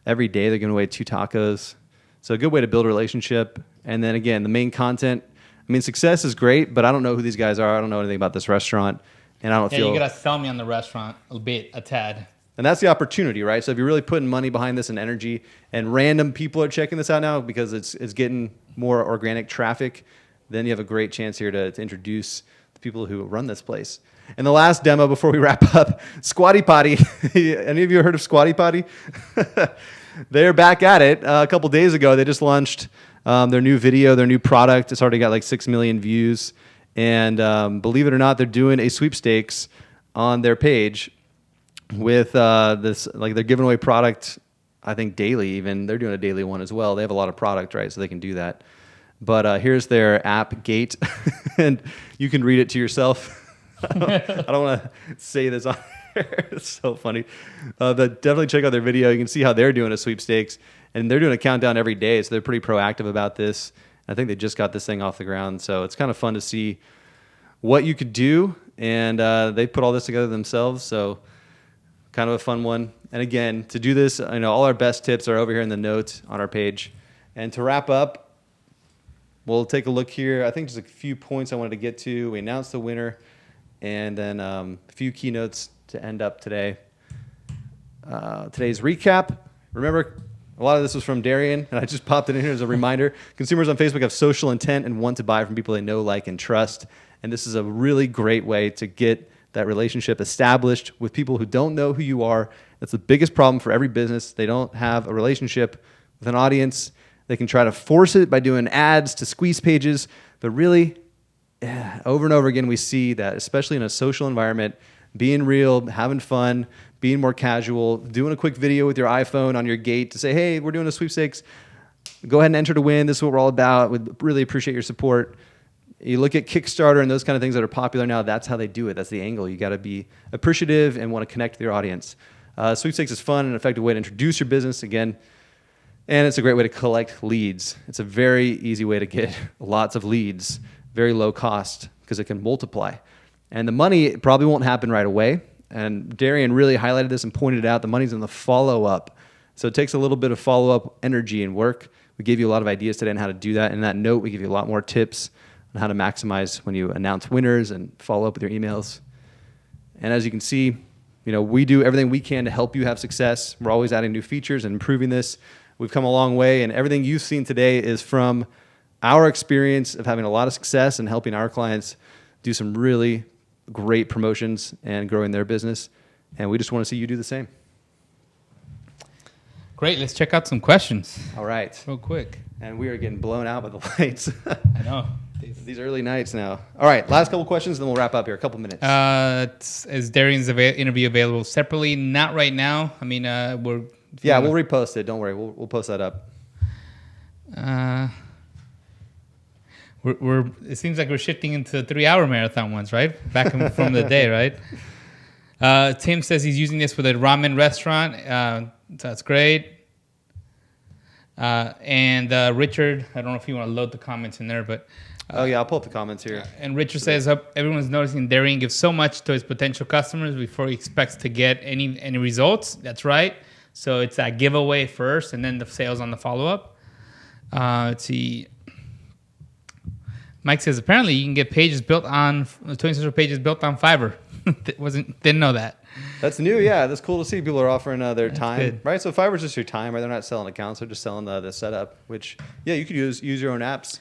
Every day they're giving away 2 tacos. So a good way to build a relationship. And then again, the main content. I mean, success is great, but I don't know who these guys are. I don't know anything about this restaurant. And I don't feel... you got to sell me on the restaurant a tad. And that's the opportunity, right? So if you're really putting money behind this and energy, and random people are checking this out now because it's getting more organic traffic, then you have a great chance here to introduce the people who run this place. And the last demo before we wrap up, Squatty Potty. Any of you heard of Squatty Potty? They're back at it. A couple days ago, they just launched their new video, their new product. It's already got like 6 million views. And believe it or not, they're doing a sweepstakes on their page with this, like they're giving away product, I think daily even. They're doing a daily one as well. They have a lot of product, right? So they can do that. But here's their app gate, and you can read it to yourself. I don't want to say this on here. It's so funny. But definitely check out their video. You can see how they're doing a sweepstakes, and they're doing a countdown every day. So they're pretty proactive about this. I think they just got this thing off the ground. So it's kind of fun to see what you could do. And they put all this together themselves. So kind of a fun one. And again, to do this, I know all our best tips are over here in the notes on our page. And to wrap up, we'll take a look here. I think just a few points I wanted to get to. We announced the winner, and then a few keynotes to end up today. Today's recap. Remember, a lot of this was from Darian, and I just popped it in here as a reminder. Consumers on Facebook have social intent and want to buy from people they know, like, and trust. And this is a really great way to get that relationship established with people who don't know who you are. That's the biggest problem for every business. They don't have a relationship with an audience. They can try to force it by doing ads to squeeze pages, but really, over and over again, we see that, especially in a social environment, being real, having fun, being more casual, doing a quick video with your iPhone on your gate to say, hey, we're doing a sweepstakes. Go ahead and enter to win. This is what we're all about. We'd really appreciate your support. You look at Kickstarter and those kind of things that are popular now, that's how they do it. That's the angle. You got to be appreciative and want to connect with your audience. Sweepstakes is fun and an effective way to introduce your business. Again, And it's a great way to collect leads. It's a very easy way to get lots of leads, very low cost because it can multiply. And the money probably won't happen right away. And Darian really highlighted this and pointed out the money's in the follow-up. So it takes a little bit of follow-up energy and work. We gave you a lot of ideas today on how to do that. In that note, we give you a lot more tips on how to maximize when you announce winners and follow up with your emails. And as you can see, we do everything we can to help you have success. We're always adding new features and improving this. We've come a long way, and everything you've seen today is from our experience of having a lot of success and helping our clients do some really great promotions and growing their business. And we just want to see you do the same. Great. Let's check out some questions. All right. Real quick. And we are getting blown out by the lights. I know. These early nights now. All right. Last couple questions, then we'll wrap up here. A couple minutes. Is Darian's interview available separately? Not right now. I mean, we'll repost it. Don't worry. We'll post that up. It seems like we're shifting into 3-hour marathon ones, right? Back from the day, right? Tim says he's using this with a ramen restaurant. So that's great. And Richard, I don't know if you want to load the comments in there, but... I'll pull up the comments here. And Richard says, everyone's noticing Darian gives so much to his potential customers before he expects to get any results. That's right. So it's that giveaway first and then the sales on the follow-up. Let's see. Mike says, apparently you can get pages built on, 20 social pages built on Fiverr. Didn't know that. That's new, yeah. That's cool to see. People are offering their time, good. right? So Fiverr's just your time, right? They're not selling accounts; they're just selling the setup. Which, you could use your own apps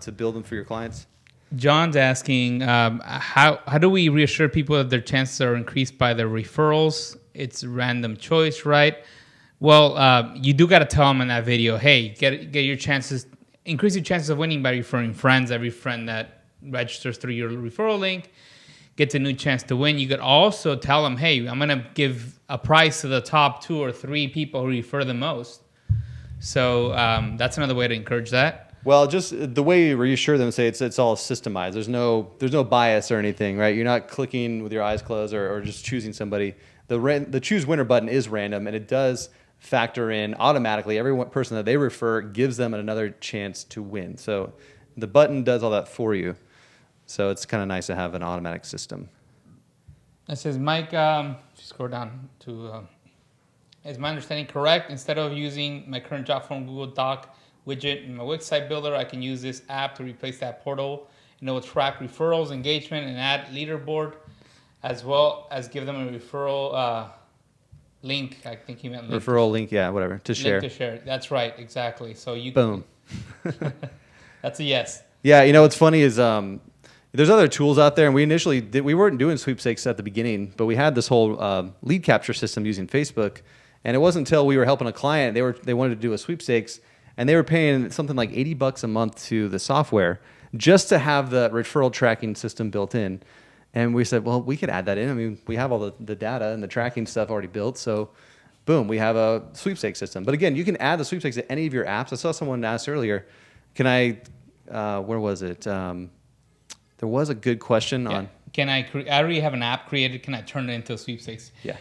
to build them for your clients. John's asking, how do we reassure people that their chances are increased by their referrals? It's random choice, right? Well, you do got to tell them in that video, hey, get your chances, increase your chances of winning by referring friends. Every friend that registers through your referral link gets a new chance to win. You could also tell them, hey, I'm going to give a prize to the top 2 or 3 people who refer the most. So that's another way to encourage that. Well, just the way you reassure them, say it's all systemized. There's no bias or anything, right? You're not clicking with your eyes closed or just choosing somebody. The choose winner button is random, and it does factor in automatically. Every person that they refer gives them another chance to win. So the button does all that for you. So it's kind of nice to have an automatic system. It says, Mike, scroll down to, is my understanding correct? Instead of using my current job from Google Doc widget in my website builder, I can use this app to replace that portal, and it will track referrals, engagement, and add leaderboard, as well as give them a referral link. I think he meant link. Referral link, yeah, whatever, to share. Link to share. That's right, exactly. So you boom. That's a yes. Yeah, what's funny is there's other tools out there, and we weren't doing sweepstakes at the beginning, but we had this whole lead capture system using Facebook, and it wasn't until we were helping a client they wanted to do a sweepstakes, and they were paying something like $80 a month to the software just to have the referral tracking system built in. And we said, well, we could add that in. I mean, we have all the data and the tracking stuff already built, so boom, we have a sweepstakes system. But again, you can add the sweepstakes to any of your apps. I saw someone ask earlier, can I? Where was it? There was a good question on. Can I already have an app created. Can I turn it into a sweepstakes? Yeah.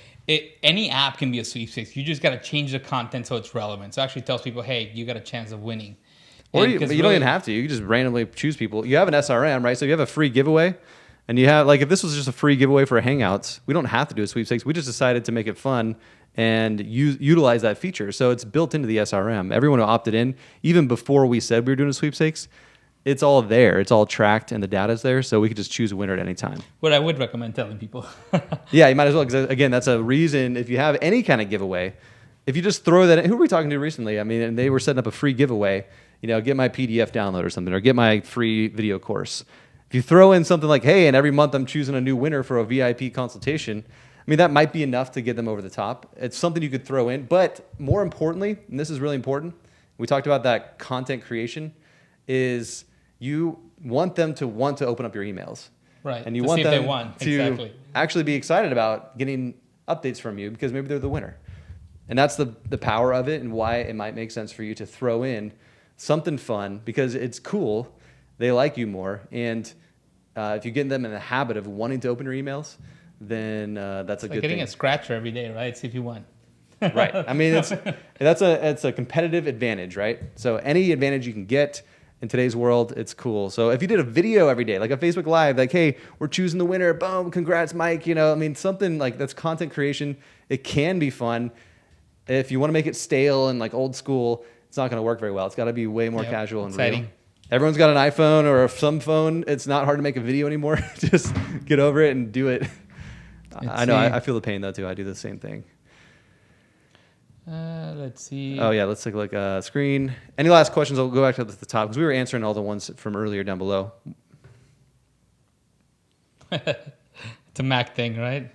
Any app can be a sweepstakes. You just got to change the content so it's relevant. So it actually tells people, hey, you got a chance of winning. Or you don't even have to. You can just randomly choose people. You have an SRM, right? So you have a free giveaway. And you have, if this was just a free giveaway for Hangouts, we don't have to do a sweepstakes. We just decided to make it fun and utilize that feature. So it's built into the SRM. Everyone who opted in, even before we said we were doing a sweepstakes, it's all there. It's all tracked and the data's there. So we could just choose a winner at any time. What I would recommend telling people. Yeah, you might as well. Because again, that's a reason if you have any kind of giveaway, if you just throw that in, who were we talking to recently? I mean, and they were setting up a free giveaway, get my PDF download or something, or get my free video course. If you throw in something like, hey, and every month I'm choosing a new winner for a VIP consultation, I mean, that might be enough to get them over the top. It's something you could throw in. But more importantly, and this is really important, we talked about that content creation, is you want them to want to open up your emails. Right. And you want them to actually be excited about getting updates from you because maybe they're the winner. And that's the power of it and why it might make sense for you to throw in something fun because it's cool. They like you more. And if you get them in the habit of wanting to open your emails, then that's a good thing. Getting a scratcher every day, right? See if you won. Right. I mean, it's a competitive advantage, right? So any advantage you can get in today's world, it's cool. So if you did a video every day, like a Facebook Live, like, hey, we're choosing the winner, boom, congrats, Mike. You know, I mean, something like that's content creation. It can be fun. If you want to make it stale and like old school, it's not going to work very well. It's got to be way more casual and exciting. real. Everyone's got an iPhone or some phone. It's not hard to make a video anymore. Just get over it and do it. I know. I feel the pain though too. I do the same thing. Let's see. Oh yeah, let's take a look. Screen. Any last questions? I'll go back to the top because we were answering all the ones from earlier down below. It's a Mac thing, right?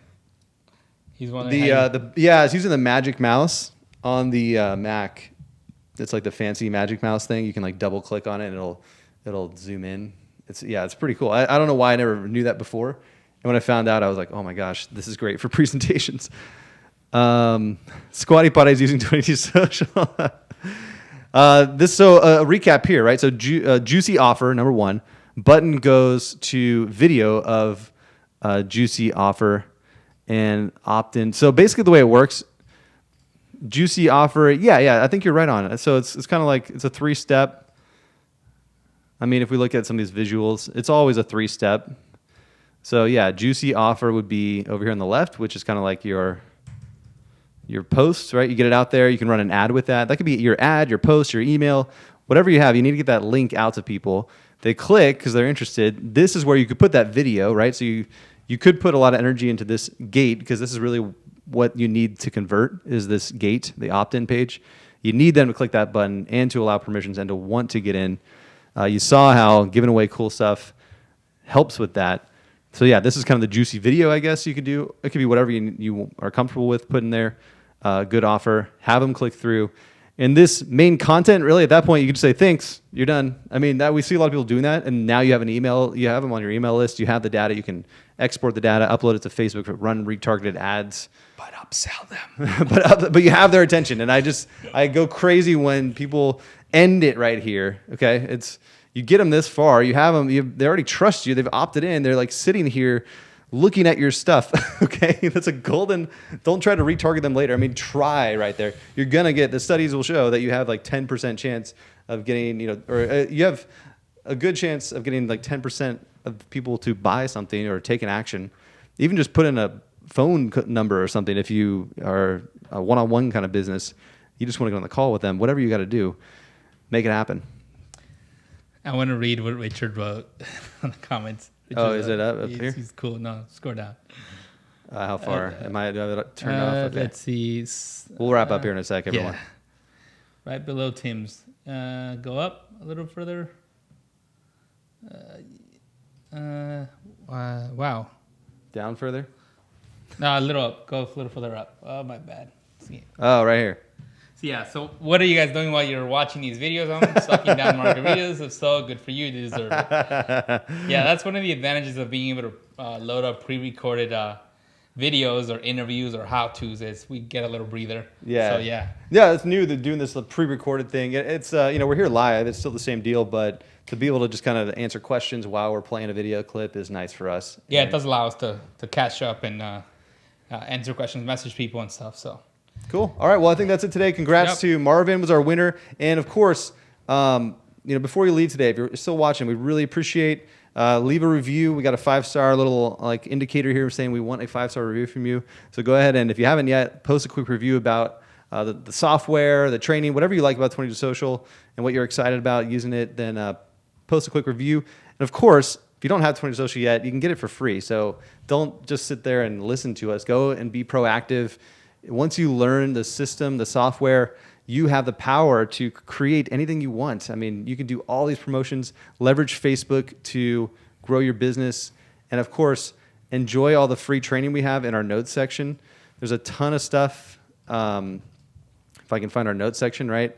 He's one. It's using the Magic Mouse on the Mac. It's like the fancy Magic Mouse thing. You can like double click on it and it'll zoom in. It's pretty cool. I don't know why I never knew that before. And when I found out, I was like, oh my gosh, this is great for presentations. Squatty Potty is using 22 Social. A recap here, right? So juicy offer, number one. Button goes to video of juicy offer and opt in. So basically the way it works, juicy offer. Yeah, I think you're right on it. So it's kind of like it's a 3-step. I mean, if we look at some of these visuals, it's always a 3-step. So yeah, juicy offer would be over here on the left, which is kind of like your posts, right? You get it out there. You can run an ad with that. That could be your ad, your post, your email, whatever you have. You need to get that link out to people. They click because they're interested. This is where you could put that video, right? So you could put a lot of energy into this gate because this is really what you need to convert is this gate, the opt-in page. You need them to click that button and to allow permissions and to want to get in. You saw how giving away cool stuff helps with that. So yeah, this is kind of the juicy video, I guess you could do. It could be whatever you are comfortable with putting there. Good offer. Have them click through. And this main content, really, at that point, you could just say, thanks, you're done. I mean, we see a lot of people doing that, and now you have an email. You have them on your email list. You have the data. You can export the data, upload it to Facebook, run retargeted ads. But upsell them. but you have their attention. And I go crazy when people end it right here, okay? You get them this far. You have them. They already trust you. They've opted in. They're like sitting here looking at your stuff, okay? That's a golden, don't try to retarget them later. I mean, try right there. You're going to get, the studies will show that you have like 10% chance of getting, you have a good chance of getting like 10% of people to buy something or take an action. Even just put in a phone number or something if you are a one-on-one kind of business. You just want to go on the call with them. Whatever you got to do, make it happen. I want to read what Richard wrote in the comments. Is it up here? He's cool. No, scroll down. How far? Do I have it turned off? Okay. Let's see. We'll wrap up here in a sec, everyone. Yeah. Right below Tim's. Go up a little further. Wow. Down further? No, a little up. Go a little further up. Oh, my bad. See. Oh, right here. So yeah, so what are you guys doing while you're watching these videos? I'm sucking down margaritas. If so, good for you. You deserve it. Yeah, that's one of the advantages of being able to load up pre-recorded videos or interviews or how-tos is we get a little breather. Yeah. So yeah. Yeah, it's new that doing this pre-recorded thing. It's we're here live. It's still the same deal, but to be able to just kind of answer questions while we're playing a video clip is nice for us. Yeah, it does allow us to catch up and answer questions, message people and stuff. So. Cool. All right. Well, I think that's it today. Congrats to Marvin, was our winner. And of course, before you leave today, if you're still watching, we really appreciate leave a review. We got a 5-star little indicator here saying we want a 5-star review from you. So go ahead and if you haven't yet, post a quick review about the software, the training, whatever you like about 22 Social and what you're excited about using it. Then post a quick review. And of course, if you don't have 22 Social yet, you can get it for free. So don't just sit there and listen to us. Go and be proactive. Once you learn the system, the software, you have the power to create anything you want. I mean, you can do all these promotions, leverage Facebook to grow your business, and of course, enjoy all the free training we have in our notes section. There's a ton of stuff. If I can find our notes section, right?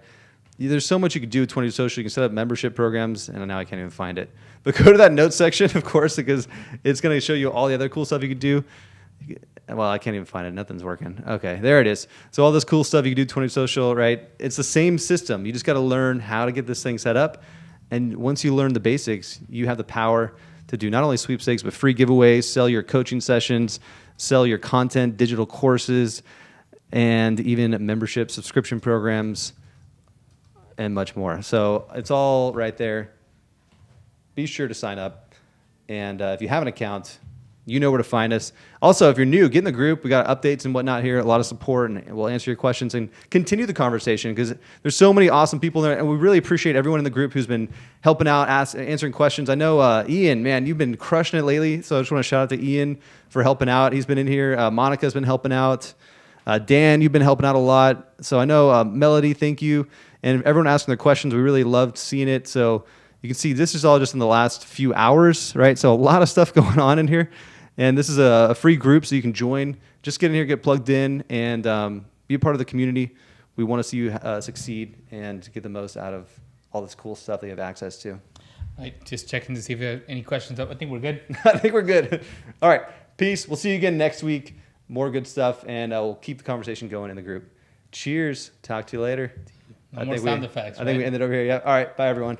There's so much you can do with 22 Social. You can set up membership programs, and now I can't even find it. But go to that notes section, of course, because it's going to show you all the other cool stuff you could do. Well, I can't even find it. Nothing's working. Okay, there it is. So all this cool stuff you can do 20 Social, right? It's the same system. You just got to learn how to get this thing set up. And once you learn the basics, you have the power to do not only sweepstakes, but free giveaways, sell your coaching sessions, sell your content, digital courses, and even membership subscription programs and much more. So it's all right there. Be sure to sign up. And if you have an account, you know where to find us. Also, if you're new, get in the group. We got updates and whatnot here, a lot of support, and we'll answer your questions and continue the conversation because there's so many awesome people there, and we really appreciate everyone in the group who's been helping out, answering questions. I know, Ian, man, you've been crushing it lately, so I just want to shout out to Ian for helping out. He's been in here. Monica's been helping out. Dan, you've been helping out a lot. So I know, Melody, thank you. And everyone asking their questions, we really loved seeing it. So you can see this is all just in the last few hours, right? So a lot of stuff going on in here. And this is a free group, so you can join. Just get in here, get plugged in, and be a part of the community. We want to see you succeed and get the most out of all this cool stuff that you have access to. Right, just checking to see if you have any questions up. I think we're good. I think we're good. All right, peace. We'll see you again next week. More good stuff, and we'll keep the conversation going in the group. Cheers. Talk to you later. No more sound effects. I think we ended over here. Yeah. All right. Bye, everyone.